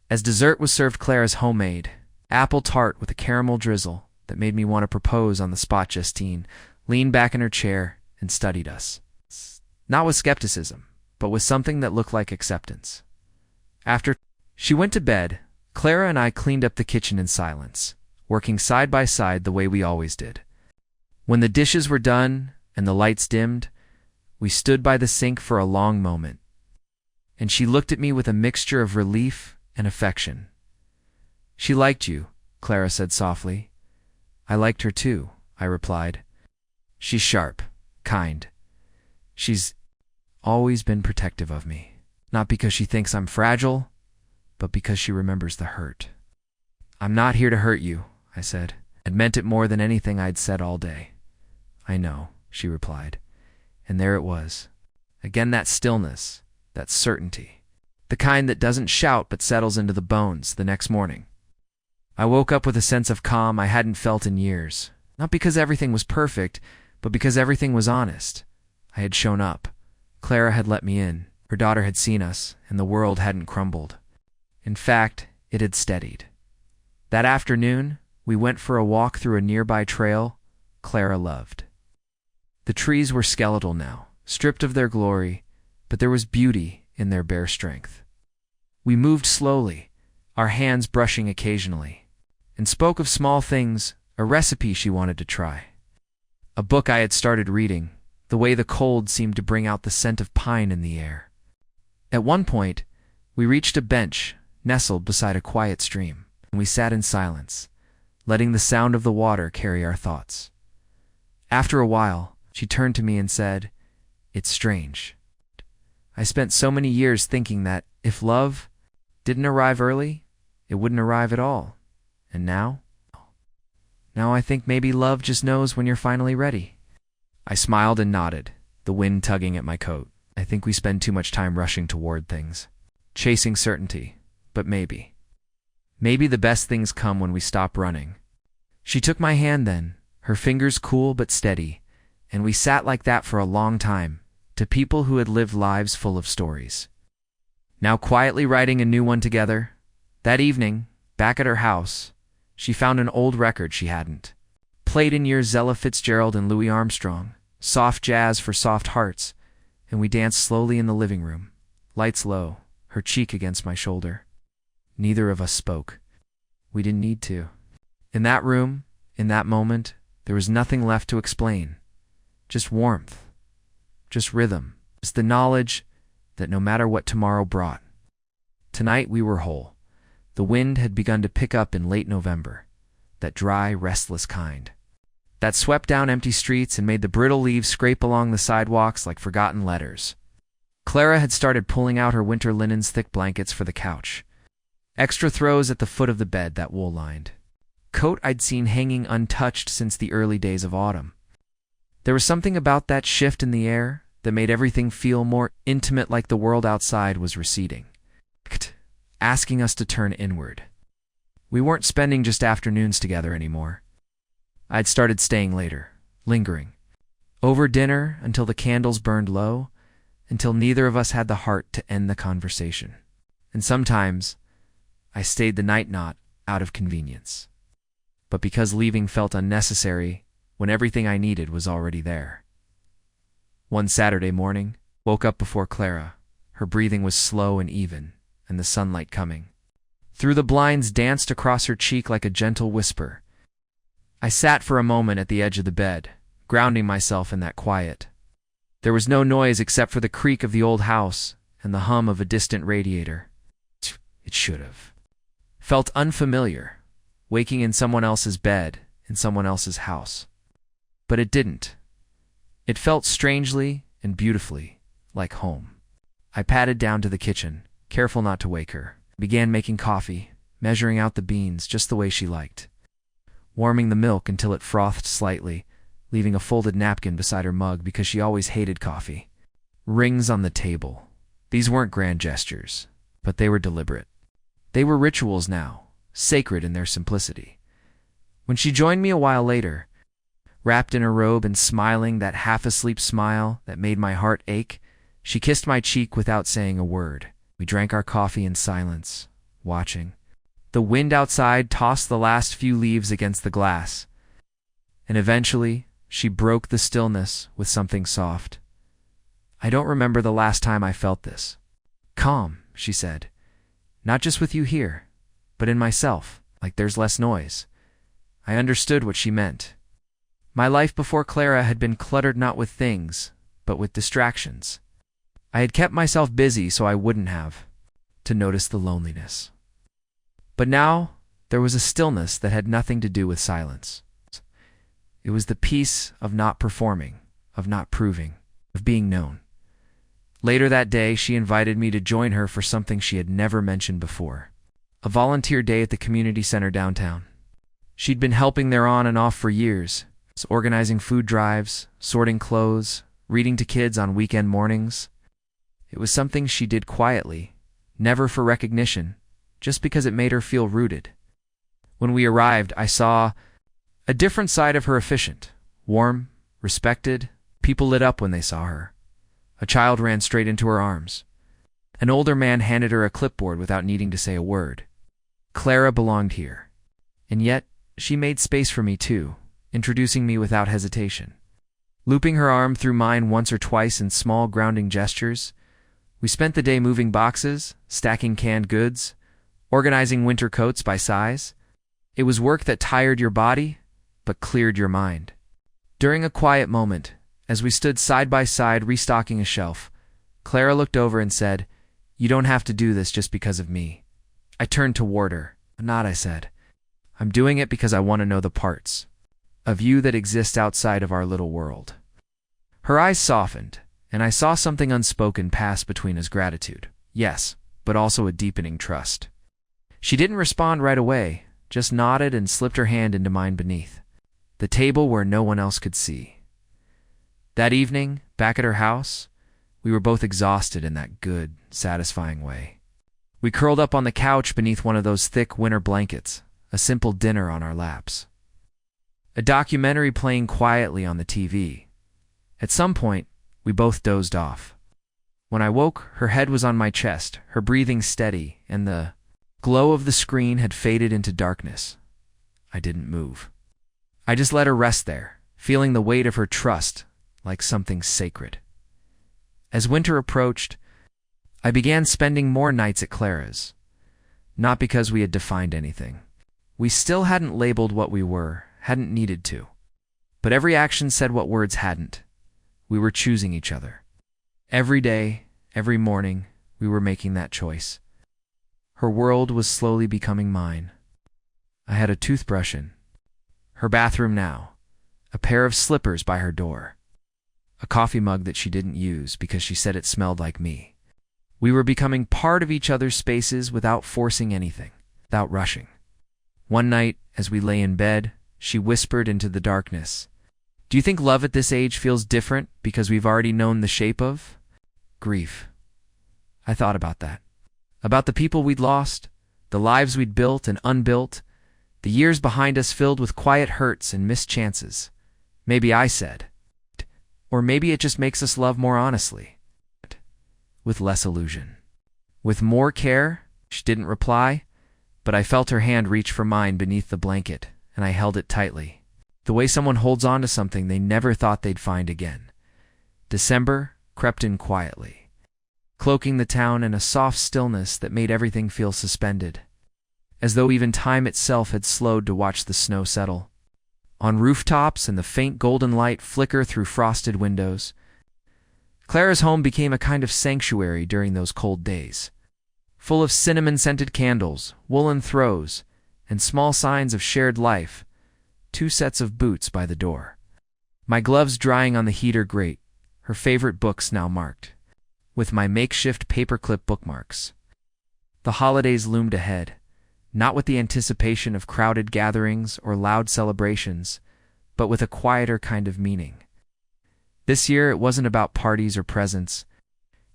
As dessert was served, Clara's homemade apple tart with a caramel drizzle that made me want to propose on the spot. Justine leaned back in her chair and studied us, not with skepticism, but with something that looked like acceptance. After she went to bed, Clara and I cleaned up the kitchen in silence, working side by side the way we always did. When the dishes were done and the lights dimmed, we stood by the sink for a long moment, and she looked at me with a mixture of relief and affection. "She liked you," Clara said softly. "I liked her too," I replied. "She's sharp, kind. She's always been protective of me, not because she thinks I'm fragile, but because she remembers the hurt." "I'm not here to hurt you," I said, and meant it more than anything I'd said all day. "I know," she replied, and there it was. Again that stillness, that certainty, the kind that doesn't shout but settles into the bones the next morning. I woke up with a sense of calm I hadn't felt in years, not because everything was perfect, but because everything was honest. I had shown up. Clara had let me in. Her daughter had seen us, and the world hadn't crumbled. In fact, it had steadied. That afternoon, we went for a walk through a nearby trail Clara loved. The trees were skeletal now, stripped of their glory, but there was beauty in their bare strength. We moved slowly, our hands brushing occasionally, and spoke of small things, a recipe she wanted to try, a book I had started reading, the way the cold seemed to bring out the scent of pine in the air. At one point, we reached a bench nestled beside a quiet stream, and we sat in silence, letting the sound of the water carry our thoughts. After a while, she turned to me and said, "It's strange. I spent so many years thinking that if love didn't arrive early, it wouldn't arrive at all. And now I think maybe love just knows when you're finally ready." I smiled and nodded, the wind tugging at my coat. I think we spend too much time rushing toward things, chasing certainty, but maybe the best things come when we stop running. She took my hand then, her fingers cool but steady, and we sat like that for a long time, to people who had lived lives full of stories. Now quietly writing a new one together. That evening, back at her house, she found an old record she hadn't played in years, Ella Fitzgerald and Louis Armstrong, soft jazz for soft hearts, and we danced slowly in the living room, lights low, her cheek against my shoulder. Neither of us spoke. We didn't need to. In that room, in that moment, there was nothing left to explain. Just warmth. Just rhythm. It's the knowledge that no matter what tomorrow brought, tonight we were whole. The wind had begun to pick up in late November, that dry, restless kind, that swept down empty streets and made the brittle leaves scrape along the sidewalks like forgotten letters. Clara had started pulling out her winter linen's thick blankets for the couch. Extra throws at the foot of the bed, that wool-lined coat I'd seen hanging untouched since the early days of autumn. There was something about that shift in the air that made everything feel more intimate, like the world outside was receding, asking us to turn inward. We weren't spending just afternoons together anymore. I'd started staying later, lingering, over dinner until the candles burned low, until neither of us had the heart to end the conversation. And sometimes I stayed the night not out of convenience, but because leaving felt unnecessary when everything I needed was already there. One Saturday morning, woke up before Clara. Her breathing was slow and even, and the sunlight coming through the blinds danced across her cheek like a gentle whisper. I sat for a moment at the edge of the bed, grounding myself in that quiet. There was no noise except for the creak of the old house and the hum of a distant radiator. It should have felt unfamiliar, waking in someone else's bed in someone else's house. But it didn't. It felt strangely and beautifully like home. I padded down to the kitchen, careful not to wake her, began making coffee, measuring out the beans just the way she liked, warming the milk until it frothed slightly, leaving a folded napkin beside her mug because she always hated coffee. Rings on the table. These weren't grand gestures, but they were deliberate. They were rituals now, sacred in their simplicity. When she joined me a while later, wrapped in her robe and smiling that half-asleep smile that made my heart ache, she kissed my cheek without saying a word. We drank our coffee in silence, watching. The wind outside tossed the last few leaves against the glass, and eventually she broke the stillness with something soft. I don't remember the last time I felt this. Calm, she said. Not just with you here, but in myself, like there's less noise. I understood what she meant. My life before Clara had been cluttered not with things, but with distractions. I had kept myself busy so I wouldn't have to notice the loneliness. But now there was a stillness that had nothing to do with silence. It was the peace of not performing, of not proving, of being known. Later that day, she invited me to join her for something she had never mentioned before, a volunteer day at the community center downtown. She'd been helping there on and off for years, organizing food drives, sorting clothes, reading to kids on weekend mornings. It was something she did quietly, never for recognition, just because it made her feel rooted. When we arrived, I saw a different side of her: efficient, warm, respected. People lit up when they saw her. A child ran straight into her arms. An older man handed her a clipboard without needing to say a word. Clara belonged here. And yet, she made space for me too, introducing me without hesitation. Looping her arm through mine once or twice in small grounding gestures, we spent the day moving boxes, stacking canned goods, organizing winter coats by size. It was work that tired your body, but cleared your mind. During a quiet moment, as we stood side by side restocking a shelf, Clara looked over and said, "You don't have to do this just because of me." I turned toward her. "Not," I said. "I'm doing it because I want to know the parts of you that exist outside of our little world." Her eyes softened, and I saw something unspoken pass between us: gratitude, yes, but also a deepening trust. She didn't respond right away, just nodded and slipped her hand into mine beneath the table where no one else could see. That evening, back at her house, we were both exhausted in that good, satisfying way. We curled up on the couch beneath one of those thick winter blankets, a simple dinner on our laps, a documentary playing quietly on the TV. At some point, we both dozed off. When I woke, her head was on my chest, her breathing steady, and the glow of the screen had faded into darkness. I didn't move. I just let her rest there, feeling the weight of her trust like something sacred. As winter approached, I began spending more nights at Clara's. Not because we had defined anything. We still hadn't labeled what we were, hadn't needed to. But every action said what words hadn't. We were choosing each other. Every day, every morning, we were making that choice. Her world was slowly becoming mine. I had a toothbrush in her bathroom now, a pair of slippers by her door, a coffee mug that she didn't use because she said it smelled like me. We were becoming part of each other's spaces without forcing anything, without rushing. One night, as we lay in bed, she whispered into the darkness, "Do you think love at this age feels different because we've already known the shape of grief?" I thought about that. About the people we'd lost, the lives we'd built and unbuilt, the years behind us filled with quiet hurts and missed chances. Maybe I said, or maybe it just makes us love more honestly, with less illusion. With more care. She didn't reply, but I felt her hand reach for mine beneath the blanket, and I held it tightly, the way someone holds on to something they never thought they'd find again. December crept in quietly, cloaking the town in a soft stillness that made everything feel suspended, as though even time itself had slowed to watch the snow settle. On rooftops and the faint golden light flicker through frosted windows, Clara's home became a kind of sanctuary during those cold days, full of cinnamon-scented candles, woolen throws, and small signs of shared life. 2 sets of boots by the door, my gloves drying on the heater grate, her favorite books now marked, with my makeshift paperclip bookmarks. The holidays loomed ahead, not with the anticipation of crowded gatherings or loud celebrations, but with a quieter kind of meaning. This year it wasn't about parties or presents,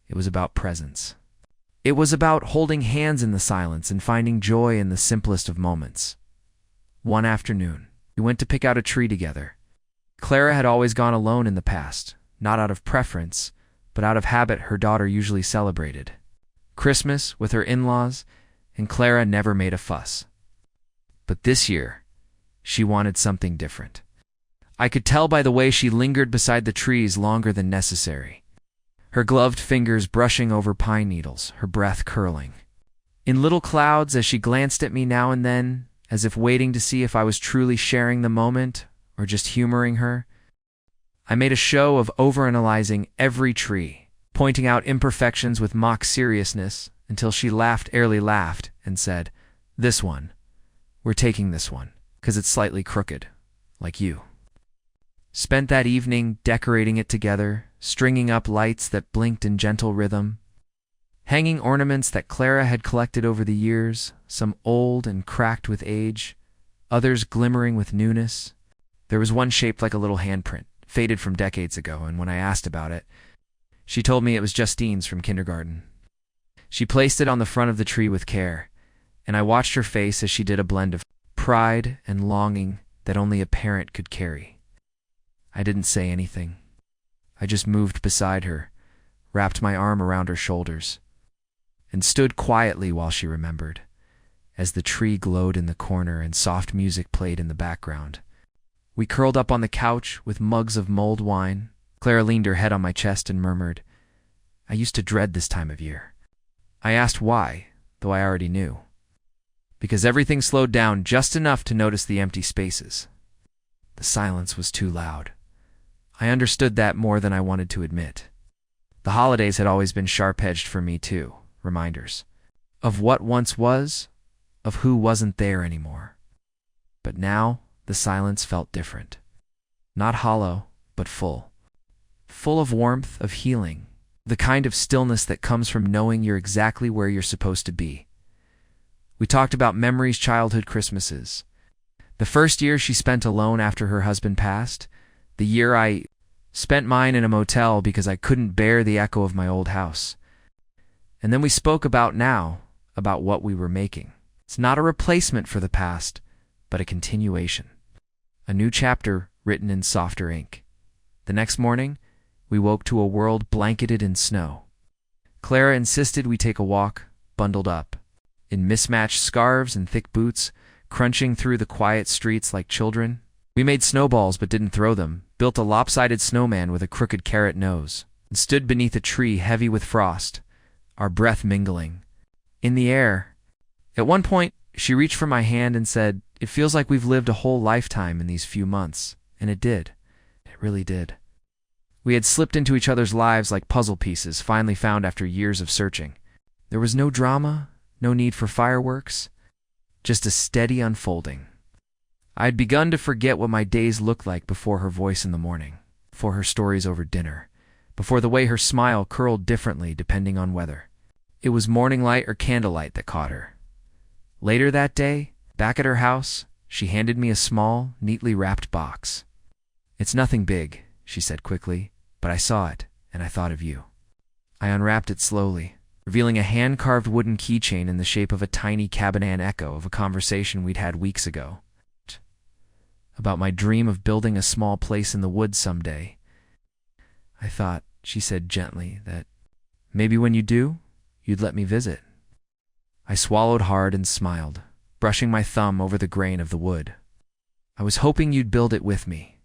it was about presence. It was about holding hands in the silence and finding joy in the simplest of moments. One afternoon, we went to pick out a tree together. Clara had always gone alone in the past, not out of preference, but out of habit. Her daughter usually celebrated Christmas with her in-laws, and Clara never made a fuss. But this year, she wanted something different. I could tell by the way she lingered beside the trees longer than necessary, her gloved fingers brushing over pine needles, her breath curling in little clouds as she glanced at me now and then, as if waiting to see if I was truly sharing the moment or just humoring her. I made a show of overanalyzing every tree, pointing out imperfections with mock seriousness, until she airily laughed and said, "This one. We're taking this one, 'cause it's slightly crooked, like you." Spent that evening decorating it together, stringing up lights that blinked in gentle rhythm, hanging ornaments that Clara had collected over the years, some old and cracked with age, others glimmering with newness. There was one shaped like a little handprint, faded from decades ago, and when I asked about it, she told me it was Justine's from kindergarten. She placed it on the front of the tree with care, and I watched her face as she did a blend of pride and longing that only a parent could carry. I didn't say anything. I just moved beside her, wrapped my arm around her shoulders, and stood quietly while she remembered, as the tree glowed in the corner and soft music played in the background. We curled up on the couch with mugs of mulled wine. Clara leaned her head on my chest and murmured, "I used to dread this time of year." I asked why, though I already knew. Because everything slowed down just enough to notice the empty spaces. The silence was too loud. I understood that more than I wanted to admit. The holidays had always been sharp-edged for me too, reminders of what once was, of who wasn't there anymore. But now the silence felt different. Not hollow, but full. Full of warmth, of healing, the kind of stillness that comes from knowing you're exactly where you're supposed to be. We talked about memories, childhood Christmases. The first year she spent alone after her husband passed, the year I spent mine in a motel because I couldn't bear the echo of my old house. And then we spoke about now, about what we were making. It's not a replacement for the past, but a continuation. A new chapter written in softer ink. The next morning, we woke to a world blanketed in snow. Clara insisted we take a walk, bundled up, in mismatched scarves and thick boots, crunching through the quiet streets like children. We made snowballs but didn't throw them, built a lopsided snowman with a crooked carrot nose, and stood beneath a tree heavy with frost, our breath mingling. In the air. At one point, she reached for my hand and said, "It feels like we've lived a whole lifetime in these few months." And it did. It really did. We had slipped into each other's lives like puzzle pieces finally found after years of searching. There was no drama, no need for fireworks, just a steady unfolding. I had begun to forget what my days looked like before her voice in the morning, before her stories over dinner, before the way her smile curled differently depending on weather. It was morning light or candlelight that caught her. Later that day, back at her house, she handed me a small, neatly wrapped box. "It's nothing big," she said quickly, "but I saw it, and I thought of you." I unwrapped it slowly, revealing a hand-carved wooden keychain in the shape of a tiny cabinet echo of a conversation we'd had weeks ago. About my dream of building a small place in the woods someday. "I thought," she said gently, "that maybe when you do, you'd let me visit." I swallowed hard and smiled, brushing my thumb over the grain of the wood. "I was hoping you'd build it with me."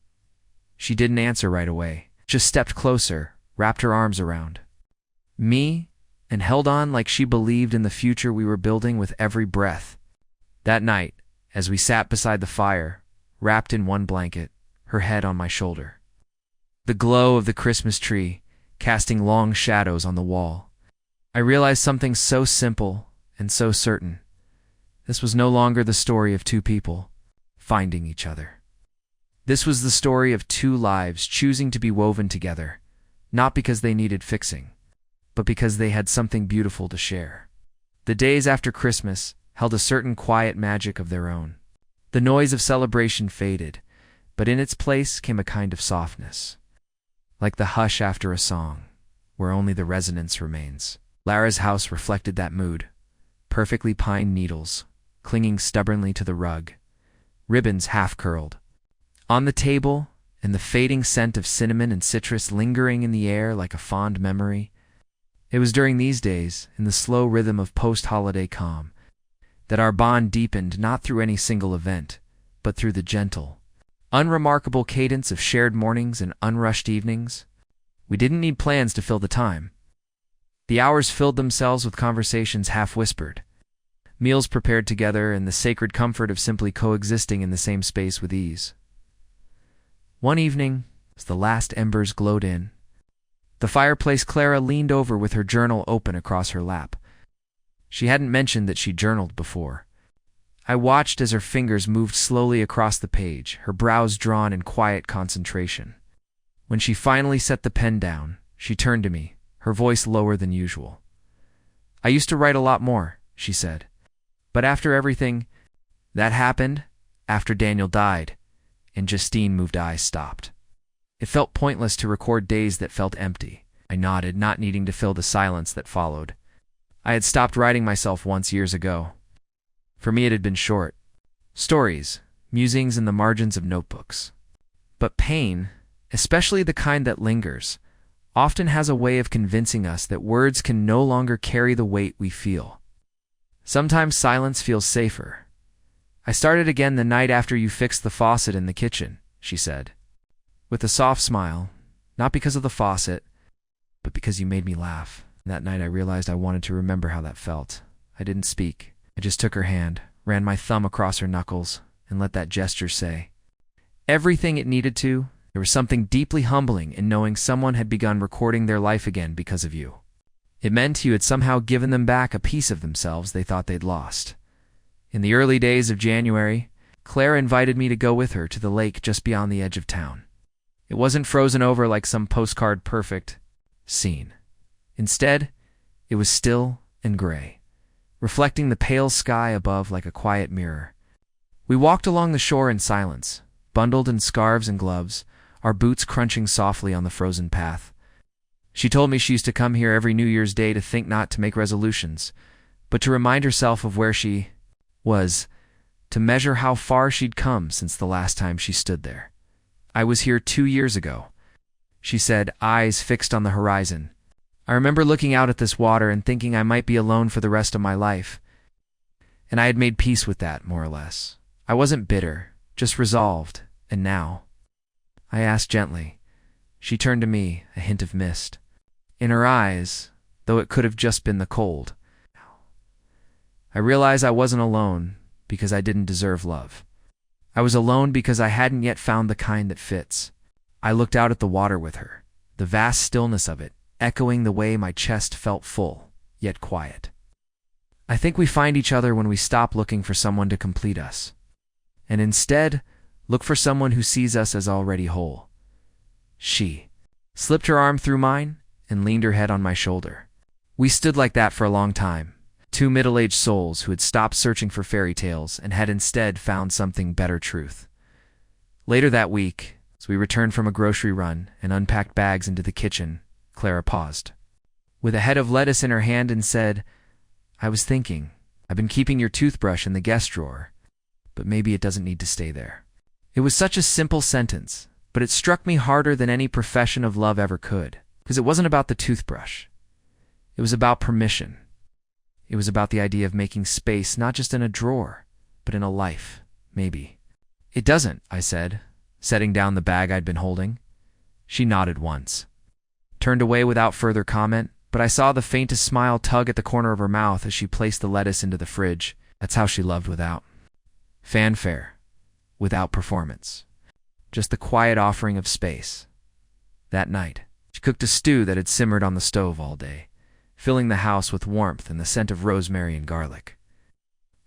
She didn't answer right away, just stepped closer, wrapped her arms around me, and held on like she believed in the future we were building with every breath. That night, as we sat beside the fire, wrapped in one blanket, her head on my shoulder, the glow of the Christmas tree casting long shadows on the wall, I realized something so simple and so certain. This was no longer the story of two people finding each other. This was the story of two lives choosing to be woven together, not because they needed fixing, but because they had something beautiful to share. The days after Christmas held a certain quiet magic of their own. The noise of celebration faded, but in its place came a kind of softness, like the hush after a song, where only the resonance remains. Clara's house reflected that mood. Perfectly pine needles, clinging stubbornly to the rug, ribbons half-curled on the table, and the fading scent of cinnamon and citrus lingering in the air like a fond memory. It was during these days, in the slow rhythm of post-holiday calm, that our bond deepened not through any single event, but through the gentle, unremarkable cadence of shared mornings and unrushed evenings. We didn't need plans to fill the time. The hours filled themselves with conversations half-whispered, meals prepared together, and the sacred comfort of simply coexisting in the same space with ease. One evening, as the last embers glowed in the fireplace, Clara leaned over with her journal open across her lap. She hadn't mentioned that she journaled before. I watched as her fingers moved slowly across the page, her brows drawn in quiet concentration. When she finally set the pen down, she turned to me, her voice lower than usual. "I used to write a lot more," she said. "But after everything that happened, after Daniel died, and Justine moved, I stopped. It felt pointless to record days that felt empty." I nodded, not needing to fill the silence that followed. I had stopped writing myself once years ago. For me it had been short. Stories, musings in the margins of notebooks. But pain, especially the kind that lingers, often has a way of convincing us that words can no longer carry the weight we feel. Sometimes silence feels safer. "I started again the night after you fixed the faucet in the kitchen," she said, with a soft smile, "not because of the faucet, but because you made me laugh." That night I realized I wanted to remember how that felt. I didn't speak. I just took her hand, ran my thumb across her knuckles, and let that gesture say everything it needed to. There was something deeply humbling in knowing someone had begun recording their life again because of you. It meant you had somehow given them back a piece of themselves they thought they'd lost. In the early days of January, Clara invited me to go with her to the lake just beyond the edge of town. It wasn't frozen over like some postcard perfect scene. Instead, it was still and gray, reflecting the pale sky above like a quiet mirror. We walked along the shore in silence, bundled in scarves and gloves, our boots crunching softly on the frozen path. She told me she used to come here every New Year's Day to think, not to make resolutions, but to remind herself of where she was, to measure how far she'd come since the last time she stood there. "I was here 2 years ago," she said, eyes fixed on the horizon. "I remember looking out at this water and thinking I might be alone for the rest of my life. And I had made peace with that, more or less. I wasn't bitter, just resolved. And now?" I asked gently. She turned to me, a hint of mist in her eyes, though it could have just been the cold. I realized I wasn't alone because I didn't deserve love. I was alone because I hadn't yet found the kind that fits. I looked out at the water with her, the the vast stillness of it echoing the way my chest felt full, yet quiet. I think we find each other when we stop looking for someone to complete us, and instead look for someone who sees us as already whole. She slipped her arm through mine and leaned her head on my shoulder. We stood like that for a long time, two middle-aged souls who had stopped searching for fairy tales and had instead found something better truth. Later that week, as we returned from a grocery run and unpacked bags into the kitchen, Clara paused, with a head of lettuce in her hand, and said, "I was thinking, I've been keeping your toothbrush in the guest drawer, but maybe it doesn't need to stay there." It was such a simple sentence, but it struck me harder than any profession of love ever could, because it wasn't about the toothbrush. It was about permission. It was about the idea of making space not just in a drawer, but in a life, maybe. "It doesn't," I said, setting down the bag I'd been holding. She nodded once, turned away without further comment, but I saw the faintest smile tug at the corner of her mouth as she placed the lettuce into the fridge. That's how she loved, without fanfare, without performance. Just the quiet offering of space. That night, she cooked a stew that had simmered on the stove all day, filling the house with warmth and the scent of rosemary and garlic.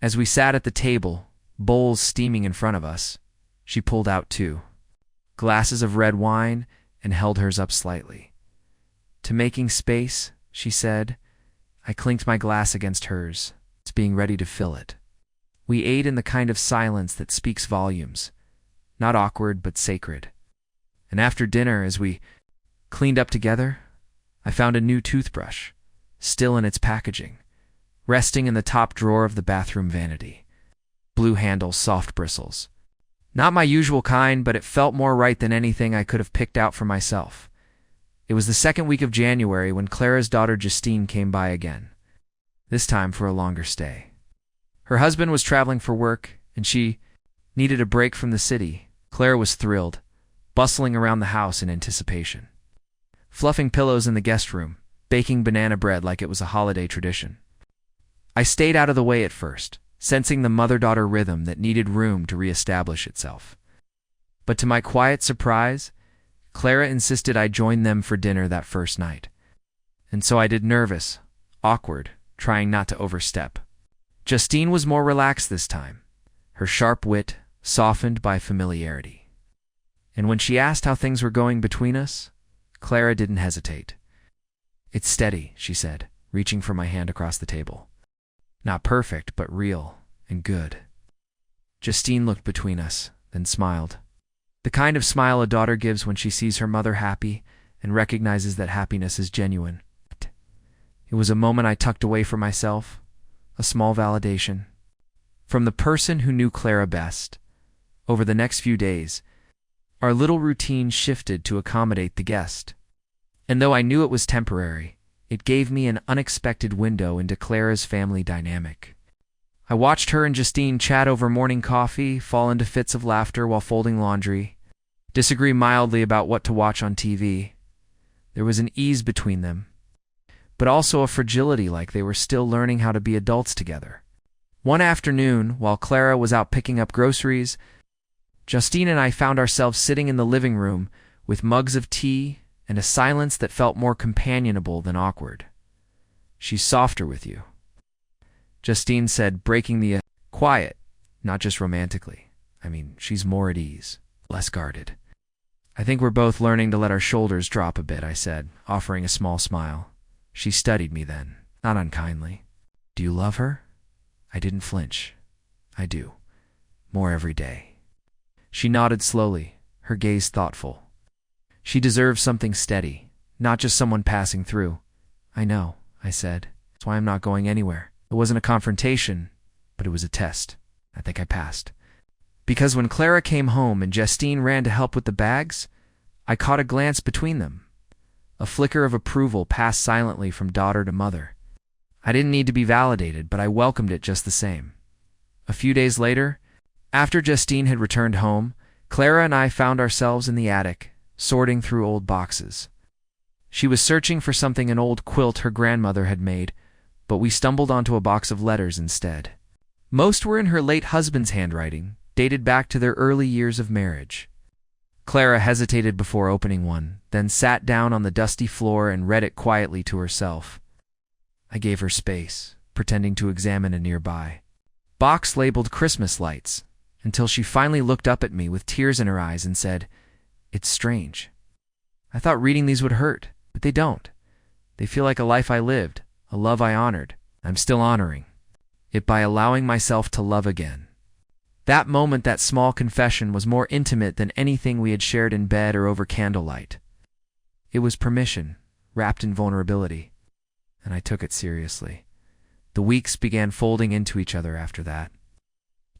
As we sat at the table, bowls steaming in front of us, she pulled out 2 glasses of red wine and held hers up slightly. "To making space," she said. I clinked my glass against hers, being ready to fill it. We ate in the kind of silence that speaks volumes, not awkward but sacred. And after dinner, as we cleaned up together, I found a new toothbrush, still in its packaging, resting in the top drawer of the bathroom vanity. Blue handle, soft bristles. Not my usual kind, but it felt more right than anything I could have picked out for myself. It was the second week of January when Clara's daughter Justine came by again, this time for a longer stay. Her husband was traveling for work, and she needed a break from the city. Clara was thrilled, bustling around the house in anticipation, fluffing pillows in the guest room, baking banana bread like it was a holiday tradition. I stayed out of the way at first, sensing the mother-daughter rhythm that needed room to reestablish itself. But to my quiet surprise, Clara insisted I join them for dinner that first night. And so I did, nervous, awkward, trying not to overstep. Justine was more relaxed this time, her sharp wit softened by familiarity. And when she asked how things were going between us, Clara didn't hesitate. "It's steady," she said, reaching for my hand across the table. "Not perfect, but real and good." Justine looked between us, then smiled. The kind of smile a daughter gives when she sees her mother happy and recognizes that happiness is genuine. It was a moment I tucked away for myself, a small validation. From the person who knew Clara best, over the next few days, our little routine shifted to accommodate the guest. And though I knew it was temporary, it gave me an unexpected window into Clara's family dynamic. I watched her and Justine chat over morning coffee, fall into fits of laughter while folding laundry, disagree mildly about what to watch on TV. There was an ease between them, but also a fragility, like they were still learning how to be adults together. One afternoon, while Clara was out picking up groceries, Justine and I found ourselves sitting in the living room with mugs of tea and a silence that felt more companionable than awkward. "She's softer with you," Justine said, breaking the quiet, not just romantically. She's more at ease, less guarded. "I think we're both learning to let our shoulders drop a bit," I said, offering a small smile. She studied me then, not unkindly. "Do you love her?" I didn't flinch. "I do. More every day." She nodded slowly, her gaze thoughtful. "She deserves something steady, not just someone passing through." "I know," I said. "That's why I'm not going anywhere." It wasn't a confrontation, but it was a test. I think I passed. Because when Clara came home and Justine ran to help with the bags, I caught a glance between them. A flicker of approval passed silently from daughter to mother. I didn't need to be validated, but I welcomed it just the same. A few days later, after Justine had returned home, Clara and I found ourselves in the attic, sorting through old boxes. She was searching for something, an old quilt her grandmother had made, but we stumbled onto a box of letters instead. Most were in her late husband's handwriting, dated back to their early years of marriage. Clara hesitated before opening one, then sat down on the dusty floor and read it quietly to herself. I gave her space, pretending to examine a nearby box labeled Christmas lights, until she finally looked up at me with tears in her eyes and said, "It's strange. I thought reading these would hurt, but they don't. They feel like a life I lived, a love I honored. I'm still honoring it by allowing myself to love again." That moment, that small confession, was more intimate than anything we had shared in bed or over candlelight. It was permission, wrapped in vulnerability, and I took it seriously. The weeks began folding into each other after that.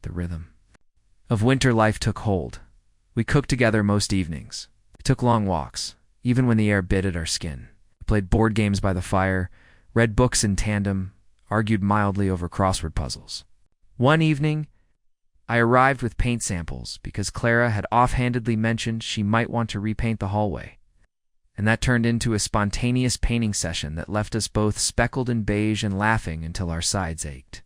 The rhythm of winter life took hold. We cooked together most evenings. We took long walks, even when the air bit at our skin. We played board games by the fire, read books in tandem, argued mildly over crossword puzzles. One evening, I arrived with paint samples because Clara had offhandedly mentioned she might want to repaint the hallway. And that turned into a spontaneous painting session that left us both speckled in beige and laughing until our sides ached.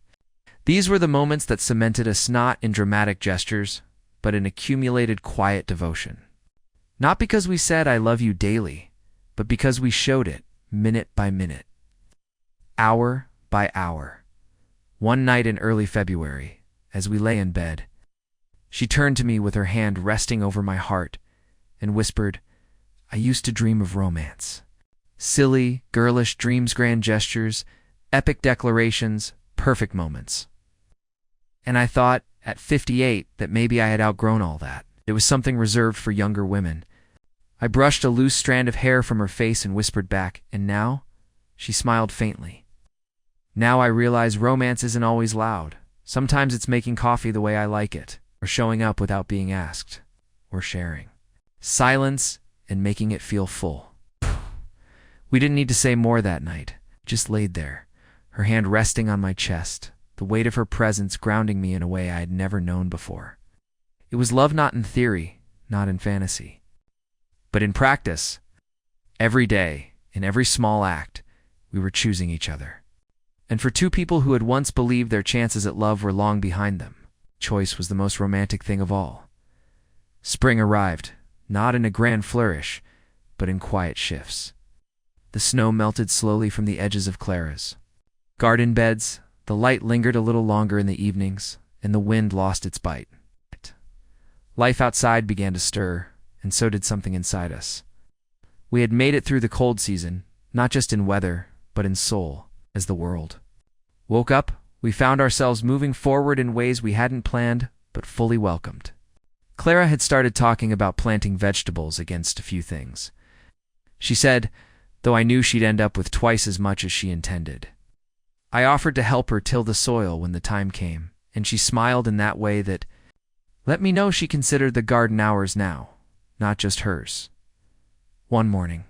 These were the moments that cemented us not in dramatic gestures, but in accumulated quiet devotion. Not because we said "I love you" daily, but because we showed it minute by minute, hour by hour. One night in early February, as we lay in bed, she turned to me with her hand resting over my heart and whispered, "I used to dream of romance. Silly, girlish dreams, grand gestures, epic declarations, perfect moments." And I thought, at 58, that maybe I had outgrown all that. It was something reserved for younger women. I brushed a loose strand of hair from her face and whispered back, "And now?" She smiled faintly. "Now I realize romance isn't always loud. Sometimes it's making coffee the way I like it, or showing up without being asked, or sharing silence and making it feel full." We didn't need to say more that night. Just laid there, her hand resting on my chest, the weight of her presence grounding me in a way I had never known before. It was love not in theory, not in fantasy, but in practice. Every day, in every small act, we were choosing each other. And for two people who had once believed their chances at love were long behind them, choice was the most romantic thing of all. Spring arrived, not in a grand flourish, but in quiet shifts. The snow melted slowly from the edges of Clara's garden beds, the light lingered a little longer in the evenings, and the wind lost its bite. Life outside began to stir, and so did something inside us. We had made it through the cold season, not just in weather, but in soul, as the world woke up. We found ourselves moving forward in ways we hadn't planned, but fully welcomed. Clara had started talking about planting vegetables against a few things. She said, though I knew she'd end up with twice as much as she intended. I offered to help her till the soil when the time came, and she smiled in that way that let me know she considered the garden ours now, not just hers. One morning,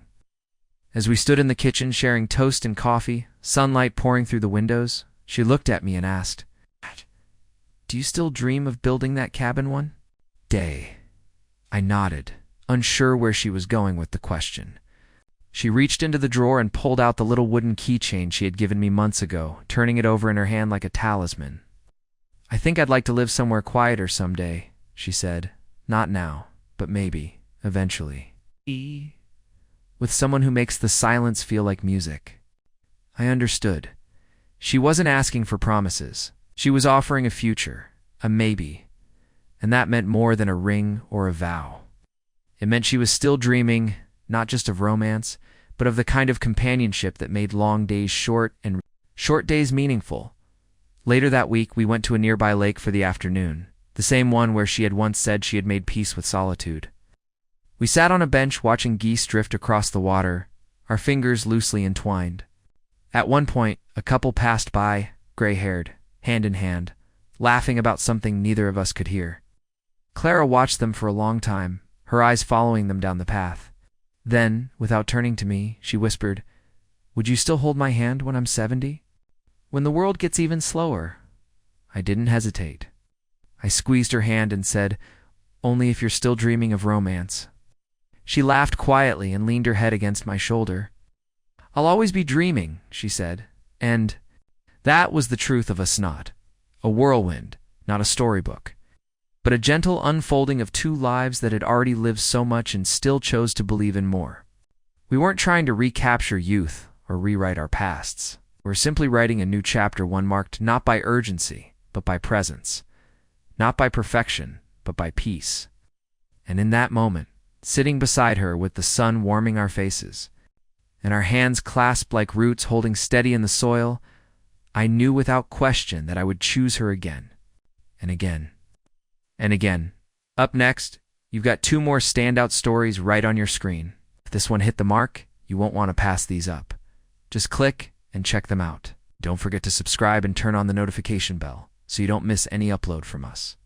as we stood in the kitchen sharing toast and coffee, sunlight pouring through the windows, she looked at me and asked, "Do you still dream of building that cabin one day?" I nodded, unsure where she was going with the question. She reached into the drawer and pulled out the little wooden keychain she had given me months ago, turning it over in her hand like a talisman. "I think I'd like to live somewhere quieter someday," she said. "Not now, but maybe, eventually. With someone who makes the silence feel like music." I understood. She wasn't asking for promises. She was offering a future, a maybe. And that meant more than a ring or a vow. It meant she was still dreaming, not just of romance, but of the kind of companionship that made long days short and short days meaningful. Later that week, we went to a nearby lake for the afternoon, the same one where she had once said she had made peace with solitude. We sat on a bench watching geese drift across the water, our fingers loosely entwined. At one point, a couple passed by, gray-haired, hand in hand, laughing about something neither of us could hear. Clara watched them for a long time, her eyes following them down the path. Then, without turning to me, she whispered, "Would you still hold my hand when I'm 70? When the world gets even slower?" I didn't hesitate. I squeezed her hand and said, "Only if you're still dreaming of romance." She laughed quietly and leaned her head against my shoulder. "I'll always be dreaming," she said, and that was the truth of a snot, a whirlwind, not a storybook. but a gentle unfolding of two lives that had already lived so much and still chose to believe in more. We weren't trying to recapture youth or rewrite our pasts. We were simply writing a new chapter, one marked not by urgency, but by presence, not by perfection, but by peace. And in that moment, sitting beside her with the sun warming our faces, and our hands clasped like roots holding steady in the soil, I knew without question that I would choose her again, and again, and again. Up next, you've got two more standout stories right on your screen. If this one hit the mark, you won't want to pass these up. Just click and check them out. Don't forget to subscribe and turn on the notification bell so you don't miss any upload from us.